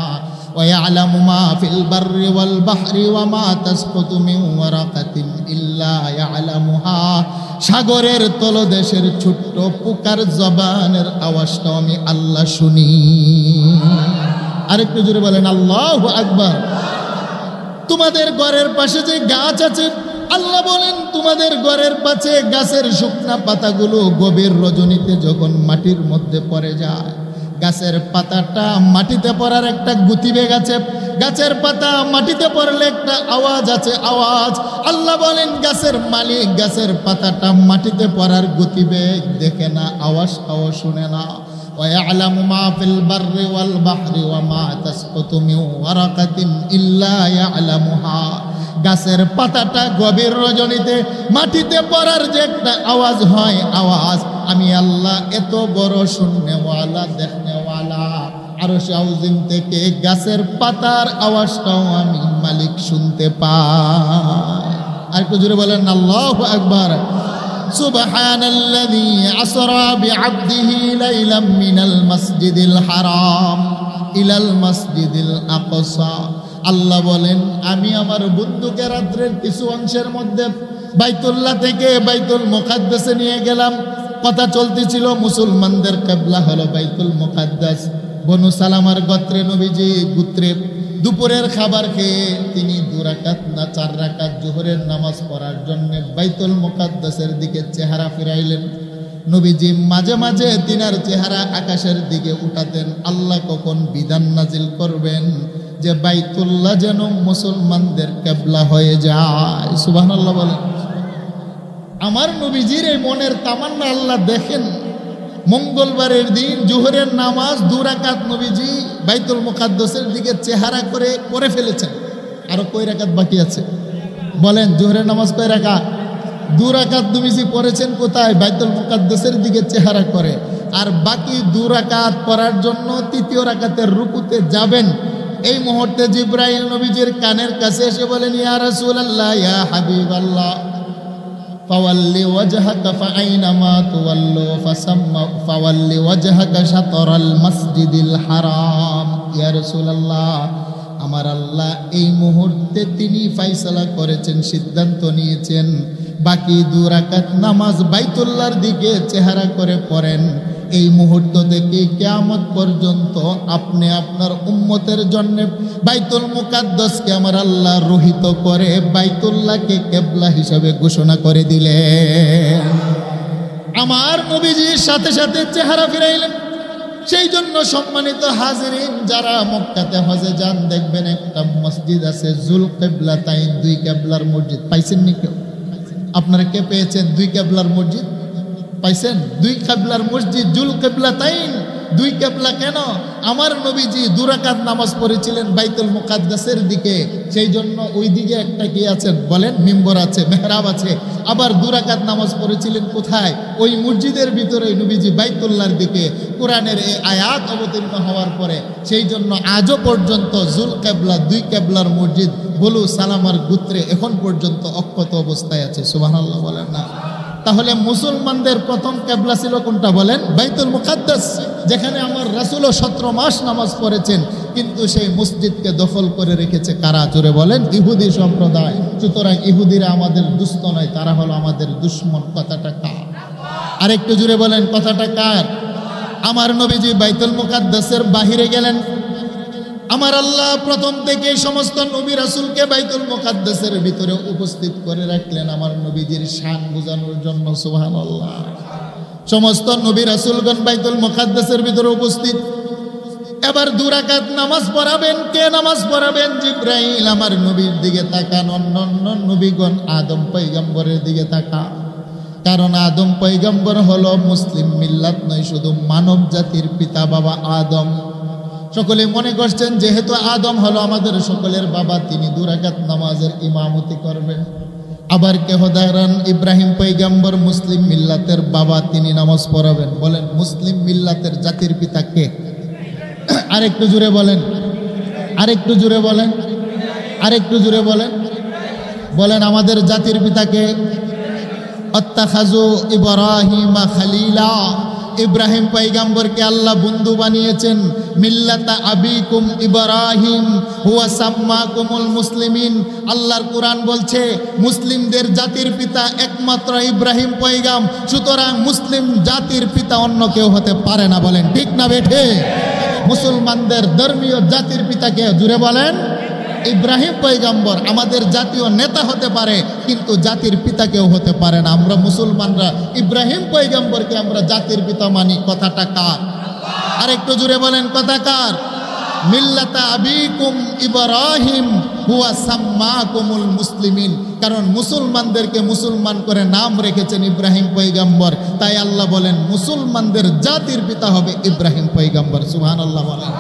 ওয়া ইয়ালামু মা ফিল বাররি ওয়াল বাহরি ওয়া মা তাসকুতু মিন ওয়ারাকাতিন ইল্লা ইয়ালামুহা। সাগরের তলদেশের ছোট্ট পোকার জবানের আওয়াজটাও আমি আল্লাহ শুনি। আরেকটু জোরে বলেন আল্লাহু আকবার। তোমাদের ঘরের পাশে যে গাছ আছে, আল্লাহ বলেন, তোমাদের ঘরের পাশে গাছের শুকনা পাতাগুলো গভীর রজনীতে যখন মাটির মধ্যে পড়ে যায়, গাছের পাতাটা মাটিতে পড়ার একটা গতিবেগ আছে। গাছের পাতা মাটিতে পড়লে একটা আওয়াজ আছে, আওয়াজ। আল্লাহ বলেন, গাছের মালিক গাছের পাতাটা মাটিতে পড়ার গতিবেগ দেখে না, আওয়াজটাও শুনে না। ويعلم ما في البر والبحر وما تسقط من ورقة إلا يعلمها গাছের পাতাটা গভীর রজনীতে মাটিতে পড়ার যে একটা আওয়াজ হয়, আওয়াজ আমি আল্লাহ এত বড় শুননেওয়ালা দেখনেওয়ালা আরশে আযীম থেকে গাছের পাতার আওয়াজটাও আমি মালিক শুনতে পাই। আর একটু জোরে বলেন আল্লাহু আকবার। সুবহানাল্লাযী আসরা বিআবদিহি লাইলাম মিনাল মাসজিদিল হারাম ইলাল মাসজিদিল আকসা। আল্লাহ বলেন আমি আমার বন্ধুকে রাত্রের কিছু অংশের মধ্যে বাইতুল্লাহ থেকে বাইতুল মুকাদ্দাসে নিয়ে গেলাম। কথা চলতেছিল মুসলমানদের কিবলা হলো বাইতুল মুকাদ্দাস। বনু সালামার গোত্রে নবীজি গোত্রে দুপুরের খাবার খেয়ে তিনি 2 রাকাত না 4 রাকাত জোহরের নামাজ পড়ার জন্য বাইতুল মুকাদ্দাসের দিকে চেহারা ফিরাইলেন। নবীজি মাঝে মাঝে তিনার চেহারা আকাশের দিকে উঠাতেন। আল্লাহ কখন বিধান নাজিল করবেন যে বাইতুল্লাহ যেন মুসলমানদের কিবলা হয়ে যায়। সুবহানাল্লাহ বলেন। আমার নবীজির এই মনের তামান্না আল্লাহ দেখেন। মঙ্গলবারের দিন জোহরের নামাজ 2 রাকাত নবীজি বাইতুল মুকাদ্দাসের দিকে চেহারা করে পড়ে ফেলেছেন। আরো কয় রাকাত বাকি আছে বলেন? জোহরের নামাজ কয় রাকাত? 2 রাকাত নবীজি পড়েছেন কোথায়? বাইতুল মুকাদ্দাসের দিকে চেহারা করে। আর বাকি 2 রাকাত পড়ার জন্য 3য় রাকাতের রুকুতে যাবেন। এই মুহূর্তে জিবরাইল নবীজির কানের কাছে এসে বলেন, ইয়া রাসূলুল্লাহ ইয়া হাবিবাল্লাহ ফাওয়াল্লি ওয়াজহাকা ফাআইনামা তুওয়াল্লু ফাওয়াল্লি ওয়াজহাকা শাতরাল মাসজিদিল হারাম। ইয়া রাসূলুল্লাহ আমার আল্লাহ এই মুহূর্তে তিনি ফয়সালা করেছেন, সিদ্ধান্ত নিয়েছেন বাকি 2 রাকাত নামাজ বাইতুল্লাহর দিকে চেহারা করে পড়েন। এই মুহূর্ত থেকে কিয়ামত পর্যন্ত আপনি আপনার উম্মতের জন্য বাইতুল মুকাদ্দাসকে আমার আল্লাহ রহিত করে বাইতুল্লাহকে কিবলা হিসাবে ঘোষণা করে দিলেন। আমার নবীজির সাথে সাথে চেহারা ফিরাইলেন। সেই জন্য সম্মানিত হাজিরিন, যারা মক্কাতে হজে যান দেখবেন একটা মসজিদ আছে জুল কিবলাতাইন, 2 কিবলার মসজিদ। পাইছেন নি কেউ? আপনারা কে পেয়েছেন 2 কিবলার মসজিদ? পাইছেন? 2 কিবলার মসজিদ জুল কিবলাতাইন। 2 কিবলা কেন? আমার নবীজি 2 রাকাত নামাজ পড়েছিলেন বাইতুল মুকাদ্দাসের দিকে, সেই জন্য ওই দিকে একটা কি আছে বলেন? মিম্বর আছে, মেহরাব আছে। আবার 2 রাকাত নামাজ পড়েছিলেন কোথায়? ওই মসজিদের ভিতরে নবীজি বাইতুল্লাহর দিকে। কোরআনের এই আয়াত অবতীর্ণ হওয়ার পরে সেই জন্য আজও পর্যন্ত জুল কিবলা 2 কিবলার মসজিদ বলু সালামার গোত্রে এখন পর্যন্ত অক্ষত অবস্থায় আছে। সুবহানাল্লাহ বলেন না? তাহলে মুসলমানদের প্রথম কিবলা ছিল কোনটা বলেন? বাইতুল মুকাদ্দাস, যেখানে আমার রাসূলও 17 মাস নামাজ পড়েছেন। কিন্তু সেই মসজিদকে দখল করে রেখেছে কারা? জোরে বলেন? ইহুদি সম্প্রদায়। সুতরাং ইহুদিরা আমাদের দুষ্ট নয়, তারা হলো আমাদের দুশমন। কথাটা কার? আরেকটু জোরে বলেন, কথাটা কার? আমার নবীজি বাইতুল মুকাদ্দাসের বাহিরে গেলেন। আমার আল্লাহ প্রথম থেকে সমস্ত নবী রাসূলকে বাইতুল মুকাদ্দাসের ভিতরে উপস্থিত করে রাখলেন আমার নবীজির শান বোঝানোর জন্য। সুবহানাল্লাহ। সমস্ত নবী রাসূলগণ বাইতুল মুকাদ্দাসের ভিতরে উপস্থিত। এবার 2 রাকাত নামাজ পড়াবেন। কে নামাজ পড়াবেন? জিবরাইল। আমার নবীর দিকে তাকান। অন্যান্য নবীগণ আদম পয়গম্বরের দিকে তাকান। কারণ আদম পয়গম্বর হলো মুসলিম মিল্লাত নয়, শুধু মানব জাতির পিতা বাবা আদম। সকলে মনে করছেন যেহেতু আদম হলো আমাদের সকলের বাবা, তিনি 2 রাকাত নামাজের ইমামতি করবেন। আবার কেহ দাঁড়ান ইব্রাহিম পয়গম্বর মুসলিম মিল্লাতের বাবা, তিনি নামাজ পড়াবেন। বলেন মুসলিম মিল্লাতের জাতির পিতা কে? আরেকটু জুড়ে বলেন, আরেকটু জুড়ে বলেন, আরেকটু জুড়ে বলেন। বলেন আমাদের জাতির পিতাকে? আত্তাখাযু ইব্রাহিমা খলিলা। ইব্রাহিম পয়গম্বরকে আল্লাহ বন্ধু বানিয়েছেন। মিল্লাতা আবিকুম ইব্রাহিম হুয়া সাম্মাকুমুল মুসলিমিন। আল্লাহর কোরআন বলছে মুসলিমদের জাতির পিতা একমাত্র ইব্রাহিম পয়গম্বর। সুতরাং মুসলিম জাতির পিতা অন্য কেউ হতে পারে না। বলেন ঠিক না বেঠে? মুসলমানদের ধর্মীয় জাতির পিতাকে জুড়ে বলেন ইব্রাহিম পয়গম্বর। আমাদের জাতীয় নেতা হতে পারে কিন্তু জাতির পিতা কেউ হতে পারে না। আমরা মুসলমানরা ইব্রাহিম পয়গম্বরকে আমরা জাতির পিতা মানি। কথাটা কার? আরেকটু জুড়ে বলেন, কথা কার? মিল্লাতা আবিকুম ইব্রাহিম হুয়া সাম্মাকুমুল মুসলিমিন। কারণ মুসলমানদেরকে মুসলমান করে নাম রেখেছেন ইব্রাহিম পয়গম্বর, তাই আল্লাহ বলেন মুসলমানদের জাতির পিতা হবে ইব্রাহিম পয়গম্বর। সুবহানাল্লাহ বলেন।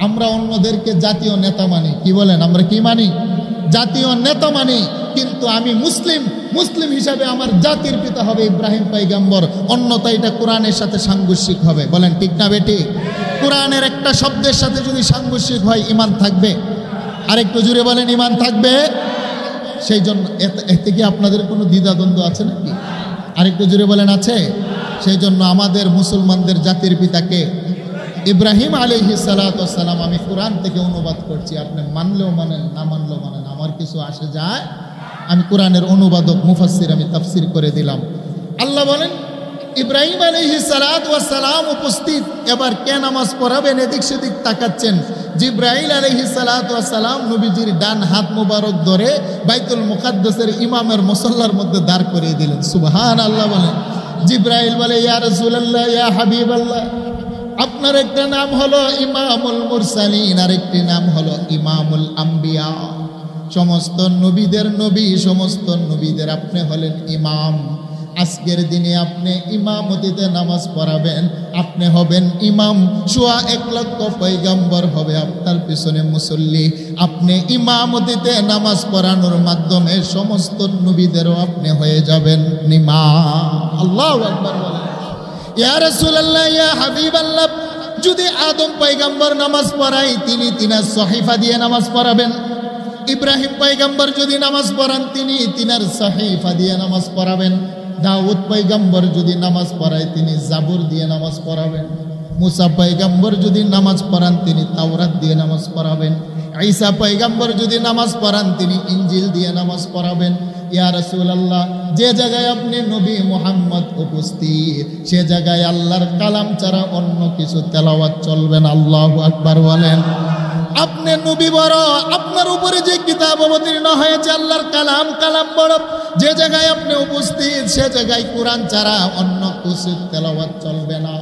আমরা অন্যদেরকে জাতীয় নেতা মানি, কি বলেন? আমরা কি মানি? জাতীয় নেতা মানি, কিন্তু আমি মুসলিম, মুসলিম হিসাবে আমার জাতির পিতা হবে ইব্রাহিম পয়গম্বর, অন্যতা এটা কোরআনের সাথে সাংঘর্ষিক হবে। বলেন ঠিক না বেটি? কোরআনের একটা শব্দের সাথে যদি সাংঘর্ষিক হয় ঈমান থাকবে? আরেকটু জুড়ে বলেন ঈমান থাকবে? সেই জন্য এতে কি আপনাদের কোনো দ্বিধাদ্বন্দ্ব আছে নাকি? আরেকটু জুড়ে বলেন আছে? সেই জন্য আমাদের মুসলমানদের জাতির পিতাকে ইব্রাহিম আলাইহিস সালাতু ওয়াস সালাম। আমি কোরআন থেকে অনুবাদ করছি, আপনি মানলেও মানেন, না মানলেও মানেন, আমার কিছু আসে যায়। আমি কোরআনের অনুবাদক, মুফাসসির, আমি তাফসীর করে দিলাম। আল্লাহ বলেন ইব্রাহিম আলাইহিস সালাতু ওয়াস সালাম উপস্থিত, এবার কে নামাজ পড়াবেন এদিক সেদিক তাকাচ্ছেন। জিব্রাইল আলাইহিস সালাতু ওয়াস সালাম নবীজির ডান হাত মোবারক ধরে বাইতুল মুকাদ্দাসের ইমামের মুসল্লার মধ্যে দাঁড় করিয়ে দিলেন। সুবহানাল্লাহ বলেন। জিব্রাইল বলে ইয়া রাসূলুল্লাহ, ইয়া হাবিবাল্লাহ, আপনার একটা নাম হলো ইমামুল মুরসালিন, আর একটি নাম হলো ইমামুল আম্বিয়া। সমস্ত নবীদের নবী, সমস্ত নবীদের আপনি হলেন ইমাম। আজকের দিনে আপনি ইমামতিতে নামাজ পড়াবেন, আপনি হবেন ইমাম। 1 লক্ষ পয়গম্বর হবে আপনার পিছনে মুসল্লি। আপনি ইমামতিতে নামাজ পড়ানোর মাধ্যমে সমস্ত নবীদেরও আপনি হয়ে যাবেন ইমাম। আল্লাহু আকবার বলেন। ইয়া রাসূলুল্লাহ, ইয়া হাবিবাল্লাহ, যদি আদম পয়গম্বর নামাজ পড়াই, তিনি তিনার সহিফা দিয়ে নামাজ পড়াবেন। ইব্রাহিম পয়গম্বর যদি নামাজ পড়ান, তিনি তিনার সহিফা দিয়ে নামাজ পড়াবেন। দাউদ পয়গম্বর যদি নামাজ পড়ায়, তিনি জাবুর দিয়ে নামাজ পড়াবেন। মুসা পয়গম্বর যদি নামাজ পড়ান, তিনি তাওরাত দিয়ে নামাজ পড়াবেন। ঈসা পয়গম্বর যদি নামাজ পড়ান, তিনি ইনজিল দিয়ে নামাজ পড়াবেন। ইয়া রাসূলুল্লাহ, যে জায়গায় আপনি নবী মুহাম্মদ উপস্থিত, সে জায়গায় আল্লাহর কালাম ছাড়া অন্য কিছু তেলাওয়াত চলবে না। আল্লাহু আকবার বলেন। আপনি নবী বড়, আপনার উপরে যে কিতাব অবতীর্ণ হয়েছে আল্লাহর কালাম, কালাম বড়। যে জায়গায় আপনি উপস্থিত, সে জায়গায় কোরআন ছাড়া অন্য কিছু তেলাওয়াত চলবে না।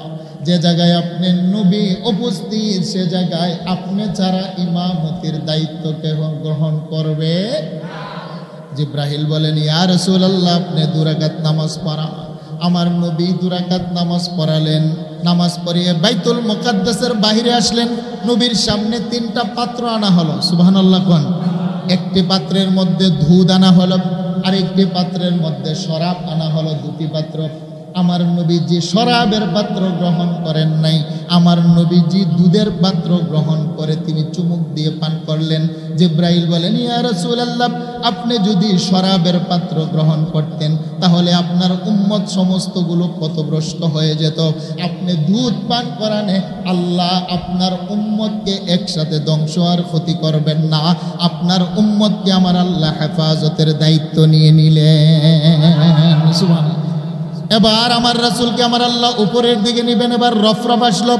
যে জায়গায় আপনি নবী উপস্থিত, সে জায়গায় আপনি ছাড়া ইমামতির দায়িত্ব কেউ গ্রহণ করবে। জিব্রাইল বলেন ইয়া রাসূলুল্লাহ, আপনি 2 রাকাত নামাজ পড়ান। আমার নবী 2 রাকাত নামাজ পড়ালেন। নামাজ পড়িয়ে বাইতুল মুকাদ্দাসের বাইরে আসলেন। নবীর সামনে 3টা পাত্র আনা হলো। সুবহানাল্লাহ কোন? একটি পাত্রের মধ্যে দুধ আনা হলো, আরেকটি পাত্রের মধ্যে শরাব আনা হলো। 2টি পাত্র। আমার নবীজি শরাবের পাত্র গ্রহণ করেন নাই, আমার নবীজি দুধের পাত্র গ্রহণ করে তিনি চুমুক দিয়ে পান করলেন। জিব্রাইল বলেন ইয়া রাসূলুল্লাহ, আপনি যদি শরাবের পাত্র গ্রহণ করতেন, তাহলে আপনার উম্মত সমস্তগুলো পথভ্রষ্ট হয়ে যেত। আপনি দুধ পান করানে আল্লাহ আপনার উম্মতকে একসাথে ধ্বংস আর ক্ষতি করবেন না। আপনার উম্মতকে আমার আল্লাহ হেফাজতের দায়িত্ব নিয়ে নিলেন। সুবহানাল্লাহ। এবার আমার রাসূলকে আমার আল্লাহ উপরের দিকে নেবেন। এবার রফরফ আসলো।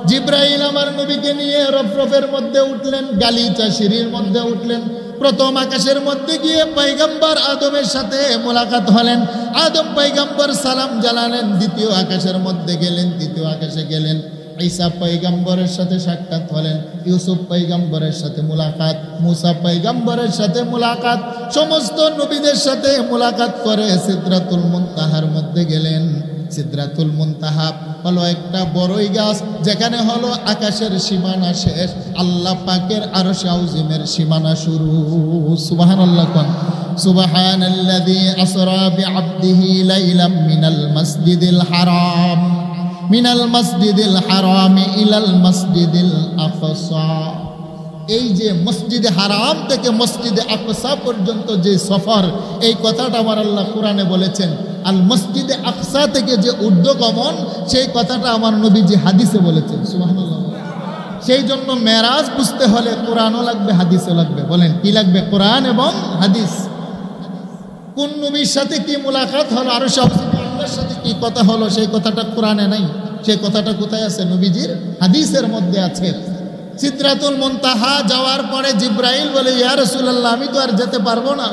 জিব্রাইল আমার নবীকে নিয়ে রফরফের মধ্যে উঠলেন, গালিচা সিঁড়ির মধ্যে উঠলেন। প্রথম আকাশের মধ্যে গিয়ে পয়গম্বর আদমের সাথে মোলাকাত হলেন। আদম পয়গম্বর সালাম জানালেন। দ্বিতীয় আকাশের মধ্যে গেলেন, তৃতীয় আকাশে গেলেন। ঈসা পয়গম্বরের সাথে সাক্ষাৎ হলেন। ইউসুফ পয়গম্বরের সাথে মুলাকাত, মুসা পয়গম্বরের সাথে মুলাকাত, সমস্ত নবীদের সাথে মুলাকাত করে সিদরাতুল মুনতাহার মধ্যে গেলেন। সিদরাতুল মুনতাহা হলো একটা বড়ই গাছ, যেখানে হলো আকাশের সীমানা শেষ, আল্লাহ পাকের আরশ আযিমের সীমানা শুরু। সুবহানাল্লাহ কোন? সুবহানাল্লাযী আসরা বিআবদিহি লাইলাম মিনাল মাসজিদিল হারাম ইলাল মাসজিদিল আকসা। এই যে মসজিদে হারাম থেকে মসজিদে আকসা পর্যন্ত যে সফর, এই কথাটা আমার আল্লাহ কোরআনে বলেছেন। আল মসজিদে আকসা থেকে যে ঊর্ধ্বগমন, সেই কথাটা আমার নবীজি হাদিসে বলেছেন। সুবহানাল্লাহ। সেই জন্য মেরাজ বুঝতে হলে কোরআনও লাগবে, হাদিসও লাগবে। বলেন কি লাগবে? কোরআন এবং হাদিস। কোন নবীর সাথে কি মুলাকাত হলো, আরো সব আল্লাহর সাথে কি কথা হলো, সেই কথাটা কোরআনে নাই। সেই কথাটা কোথায় আছে? নবীজির হাদিসের মধ্যে আছে। সিদরাতুল মুনতাহা যাওয়ার পরে জিব্রাইল বলে ইয়া রাসূলুল্লাহ, আমি তো আর যেতে পারবো না।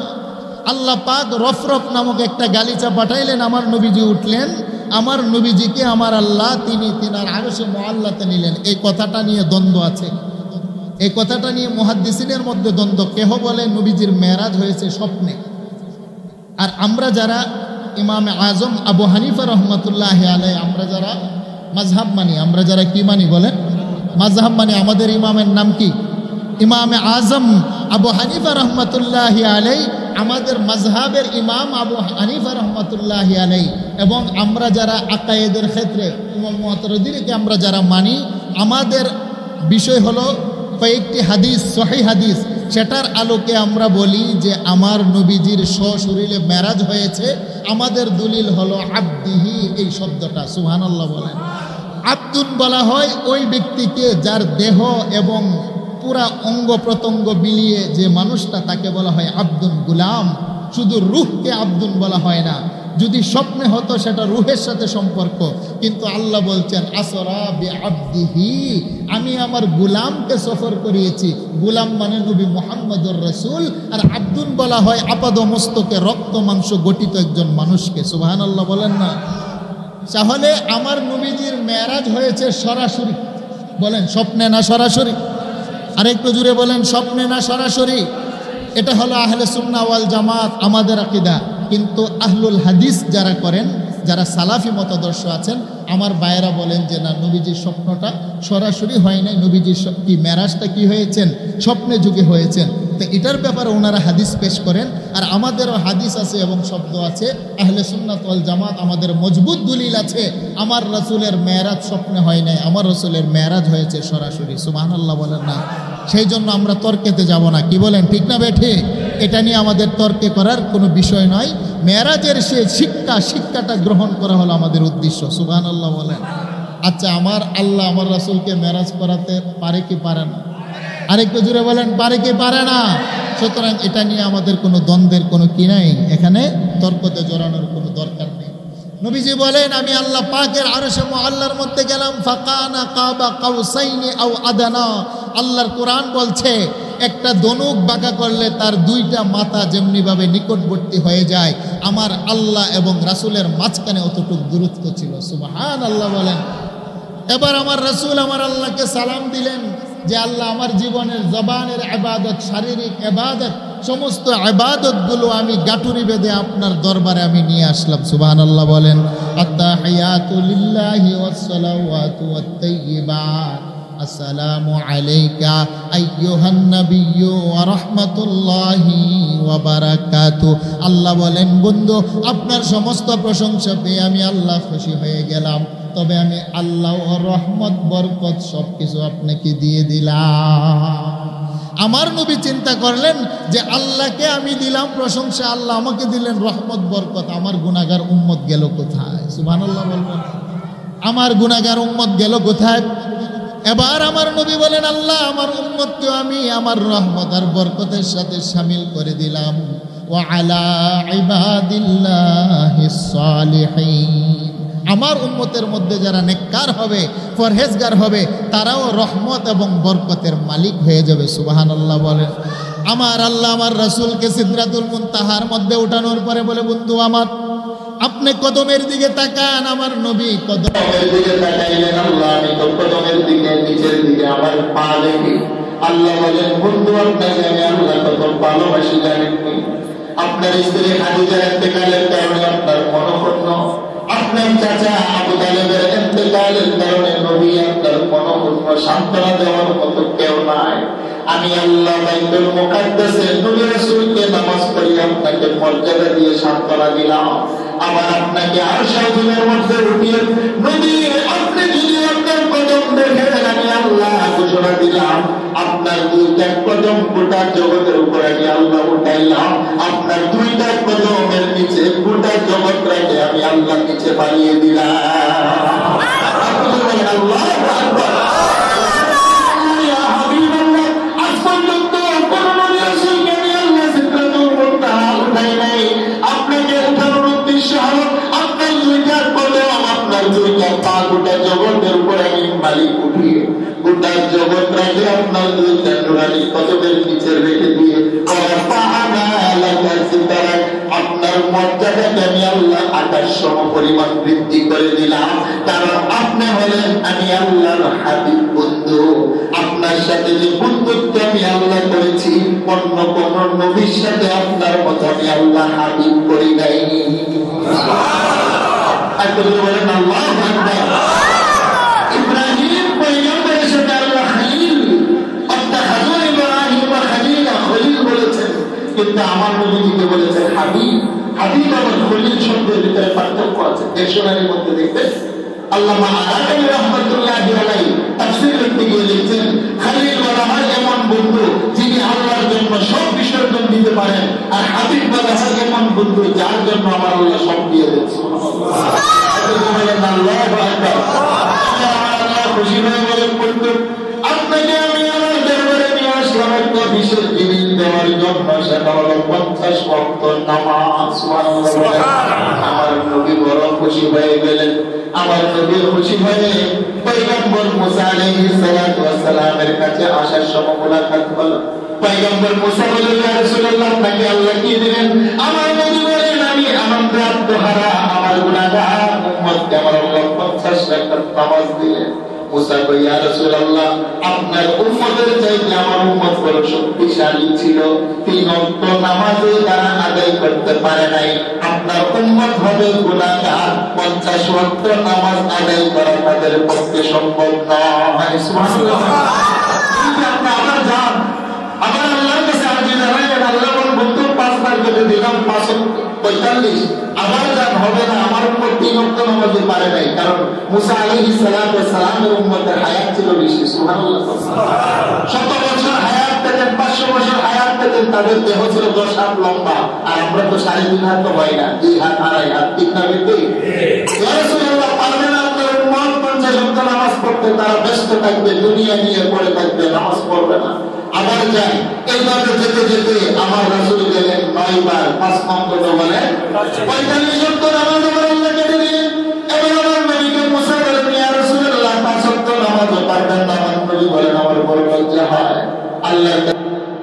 আল্লাহ পাক রফরফ নামক একটা গালিচা পাঠাইলেন। আমার নবীজি উঠলেন। আমার নবীজিকে আমার আল্লাহ তিনি তিনার আরশে মুআল্লাতে নিলেন। এই কথাটা নিয়ে দ্বন্দ্ব আছে। এই কথাটা নিয়ে মুহাদ্দিসিনের মধ্যে দ্বন্দ্ব। কেহ বলে নবীজির মেরাজ হয়েছে স্বপ্নে, আর আমরা যারা ইমামে আজম আবু হানিফা রহমতুল্লাহ আলাই আমরা যারা মাযহাব মানি, আমরা যারা কি মানি বলেন? মাযহাব মানি। আমাদের ইমামের নাম কি? ইমামে আজম আবু হানিফা রহমতুল্লাহ আলাই, আমাদের মাযহাবের ইমাম আবু হানিফা রহমতুল্লাহ আলাই। এবং আমরা যারা আকায়েদের ক্ষেত্রে ইমাম মুতাজিলিকে আমরা যারা মানি, আমাদের বিষয় হলো কয়েকটি হাদিস, সহিহ হাদিস, সেটার আলোকে আমরা বলি যে আমার নবীজির সশরীরে মেরাজ হয়েছে। আমাদের দলিল হলো আব্দিহি, এই শব্দটা। সুবহানাল্লাহ বলেন। আব্দুন বলা হয় ওই ব্যক্তিকে যার দেহ এবং পুরা অঙ্গ প্রত্যঙ্গ বিলিয়ে যে মানুষটা, তাকে বলা হয় আব্দুন। গুলাম, শুধু রূহকে আব্দুন বলা হয় না। যদি স্বপ্নে হতো সেটা রূহের সাথে সম্পর্ক, কিন্তু আল্লাহ বলছেন আসরা বিআবদিহি, আমি আমার গুলামকে সফর করিয়েছি। গুলাম মানে নবী মুহাম্মদুর রাসূল। আর আব্দুন বলা হয় আপাদ মস্তকে রক্ত মাংস গঠিত একজন মানুষকে। সুবহানাল্লাহ বলেন না? তাহলে আমার নবীজির মেরাজ হয়েছে সরাসরি। বলেন স্বপ্নে না সরাসরি? আরেকটু জুড়ে বলেন স্বপ্নে না সরাসরি? এটা হলো আহলে সুন্নাহ ওয়াল জামাত, আমাদের আকীদা। কিন্তু আহলুল হাদিস যারা করেন, যারা সালাফি মতাদর্শ আছেন, আমার ভাইয়েরা বলেন যে না, নবীজির স্বপ্নটা সরাসরি হয় নাই, নবীজির কি মেরাজটা কি হয়েছেন? স্বপ্নে যুগে হয়েছেন। তো এটার ব্যাপারে ওনারা হাদিস পেশ করেন। আর আমাদেরও হাদিস আছে এবং শব্দ আছে। আহলে সুন্নাত ওয়াল জামাত আমাদের মজবুত দলিল আছে, আমার রাসূলের মেরাজ স্বপ্নে হয় নাই, আমার রাসূলের মেরাজ হয়েছে সরাসরি। সুবহানাল্লাহ বলেন না? সেই জন্য আমরা তর্কেতে যাব না। কি বলেন, ঠিক না বেঠে? এটা নিয়ে আমাদের তর্কে করার কোনো বিষয় নয়। মেরাজের সে শিক্ষাটা গ্রহণ করা হলো আমাদের উদ্দেশ্য। সুবহানাল্লাহ বলেন। আচ্ছা, আমার আল্লাহ আমার রাসূলকে মেরাজ করাতে পারে কি পারে না? আরেকটু জুড়ে বলেন, পারে কি পারে না? সুতরাং এটা নিয়ে আমাদের কোনো দ্বন্দ্বের কোনো কি নাই, এখানে তর্কতে জড়ানোর কোনো দরকার নেই। নবীজি বলেন আমি আল্লাহ পাকের আরশে মুআল্লার মধ্যে গেলাম, ফাকানা কাবা কাউসাইনি আও আদানা। আল্লাহর কোরআন বলছে একটা ধনুক বাঁকা করলে তার দুইটা মাথা যেমনিভাবে নিকটবর্তী হয়ে যায়, আমার আল্লাহ এবং রাসূলের মাঝখানে অতটুকু দূরত্ব ছিল। সুবহানাল্লাহ বলেন। এবার আমার রাসূল আমার আল্লাহকে সালাম দিলেন যে আল্লাহ, আমার জীবনের জবানের ইবাদত, শারীরিক ইবাদত, সমস্ত ইবাদতগুলো আমি গাঁটুরি বেঁধে আপনার দরবারে আমি নিয়ে আসলাম। সুবহানাল্লাহ বলেন। আত-তাহিয়াতু লিল্লাহি ওয়াস-সালাওয়াতু ওয়াত-তাইয়্যিবাত, আসসালামু আলাইকা আইয়ুহান নাবিয়্যু ওয়া রাহমাতুল্লাহি ওয়া বারাকাতুহু। আল্লাহ বলেন, বন্ধু আপনার সমস্ত প্রশংসা পেয়ে আমি আল্লাহ খুশি হয়ে গেলাম, তবে আমি আল্লাহ ও রহমত বরকত সবকিছু আপনাকে দিয়ে দিলাম। আমার নবী চিন্তা করলেন যে আল্লাহকে আমি দিলাম প্রশংসা, আল্লাহ আমাকে দিলেন রহমত বরকত, আমার গুনাহগার উম্মত গেল কোথায়? সুবহানাল্লাহ বলবেন। আমার গুনাহগার উম্মত গেল কোথায়? এবার আমার নবী বলেন, আল্লাহ আমার উম্মতকে আমি আমার রহমত আর বরকতের সাথে শামিল করে দিলাম। ওয়া আলা ইবাদিল্লাহিস সালিহিন, আমার উম্মতের মধ্যে যারা নেককার হবে, পরহেজগার হবে, তারাও রহমত এবং বরকতের মালিক হয়ে যাবে। সুবহানাল্লাহ বলেন। আমার আল্লাহ আমার রাসূলকে সিদরাতুল মুনতাহার মধ্যে উঠানোর পরে বলে, বন্ধু আমার, আপনি কদমের দিকে তাকান। আমার নবী কদমের দিকে তাকাইলেন। আল্লাহ আমি তো কদমের দিকে, নিচের দিকে আমার পা দেখি। আল্লাহ বলেন, বন্ধু আপনাকে আমি আল্লাহ কত ভালোবাসি জানেননি? আপনার স্ত্রী খাদিজার ইন্তেকালের কারণে আপনার মনোক্ষুণ্ণ, আপনার চাচা আবু তালেবের ইন্তেকালের কারণে নবী আপনার মনোক্ষুণ্ণ, সান্ত্বনা দেওয়ার মতো কেউ নাই। আমি আল্লাহ বাইতুল মুকাদ্দাসে নবী রাসূলকে নামাজ পড়িয়ে আপনাকে মর্যাদা দিয়ে সান্ত্বনা দিলাম। আবার আপনাকে আরশের মধ্যে উঠিয়ে নবী আপনি যদি আপনার কদম দেখেন, আমি আল্লাহ ঘোষণা দিলাম আপনার দুইটা কদম গোটা জগতের উপর আমি আল্লাহ উঠাইলাম। আপনার দুইটা কদমের নিচে গোটা জগৎটাকে আমি আল্লাহ নিচে বানিয়ে দিলাম। আল্লাহ আকবার। জগতের উপর আমি মালিক উঠিয়ে গোটা জগৎ রাখে আপনার দুইটা নুরানি কদমের নিচে রেখে দিয়ে আপনার মর্যাদাকে আমি আল্লাহ আকাশ সম পরিমাণ বৃদ্ধি করে দিলাম। কারণ আপনি হলেন আমি আল্লাহর হাবিব বন্ধু। আপনার আপনার সাথে যে বন্ধুত্ব আমি আল্লাহ করেছি, অন্য কোন নবীর সাথে আপনার মতো আমি আল্লাহ হাবিব করি নাই। বলেন আল্লাহু আকবার। ইব্রাহিম পয়গম্বরের সাথে আল্লাহ খলিল অত্তাখাযু ইব্রাহিম খলিলা, খলিল বলেছেন, কিন্তু আমার নবীকে বলেছেন হাবিব। হাবিব আর খলিল শব্দের ভিতরে পার্থক্য আছে। ডিকশনারির মধ্যে দেখবেন আল্লামা আরাকানি রাহমাতুল্লাহি আলাইহি তাফসীর লিখতে গিয়ে লিখছেন, খলিল বলা হয় এমন বন্ধু যিনি আল্লাহর জন্য সব বিসর্জন দিতে পারেন, আর হাবিব বলা হয় এমন বন্ধু যার জন্য আমার আল্লাহ সব দিয়ে দেন। সুবহানাল্লাহ। আল্লাহু আকবার। আমার আল্লাহ খুশি হয়ে বলেন, বন্ধু আপনাকে আমি আমার দরবারে নিয়ে আসলাম একটা বিশেষ জিনিস দেওয়ার জন্য, সেটা হলো 50 ওয়াক্ত নামাজ। সুবহানাল্লাহ। আমার নবী বড় খুশি হয়ে গেলেন। আমার নবী খুশি হয়ে পয়গম্বর মুসা আলাইহিস সালাতু ওয়াস সালামের কাছে আসার সময় মুলাকাত হলো। পয়গম্বর মুসা বললেন, ইয়া রাসূলুল্লাহ, আপনাকে আল্লাহ কি দিবেন? আমার নবী বলেন, আমি আনন্দ আত্মহারা আমার গুনাহগার উম্মতকে আমার আল্লাহ 50 রাকাত নামাজ দিলেন। মুসা কই, ইয়া রাসূলুল্লাহ, আপনার উম্মতের চাইতে আমার উম্মত বড় শক্তিশালী ছিল, 3 ওয়াক্ত নামাজও তারা আদায় করতে পারে নাই। আপনার উম্মত হবে গুনাহগার, 50 ওয়াক্ত নামাজ আদায় করা তাদের পক্ষে সম্ভব নয়। সুবহানাল্লাহ। কিন্তু আপনি আবার যান, আবার আল্লাহর কাছে আরজি জানাবেন, আল্লাহ বলতো 5 বার করে দিলাম 545, আবার যান, হবে না, আমার উম্মত 3 ওয়াক্ত নামাজও পারে নাই। কারণ মুসা আলাইহিস সালাতু ওয়াস সালামের উম্মতের হায়াত ছিল বেশি। সুবহানাল্লাহ। 100 বছর হায়াত পেতেন, 500 বছর হায়াত পেতেন, তাদের দেহ ছিল 10 হাত লম্বা, আর আমরা তো 3.5 হাত তো হয় না, 2 হাত 2.5 হাত, ঠিক না বেশি? ইয়া রাসূলুল্লাহ, পারবেন আপনার উম্মত 50 ওয়াক্ত নামাজ পড়তে? তারা ব্যস্ত থাকবে, দুনিয়া নিয়ে পড়ে থাকবে, নামাজ পড়বে না। আবার যাই, এইভাবে যেতে যেতে আমার রাসূল গেলেন 9 বার, 5 নম্বর বলে 45 ওয়াক্ত নামাজ আমার আল্লাহ কেটে দিলেন। এবার আমার নবীকে মুসা বলেন, ইয়া রাসূলুল্লাহ, 5 ওয়াক্ত নামাজও পারবেন না। আমার নবী বলেন, আমার বড় লজ্জা হয়। আল্লাহ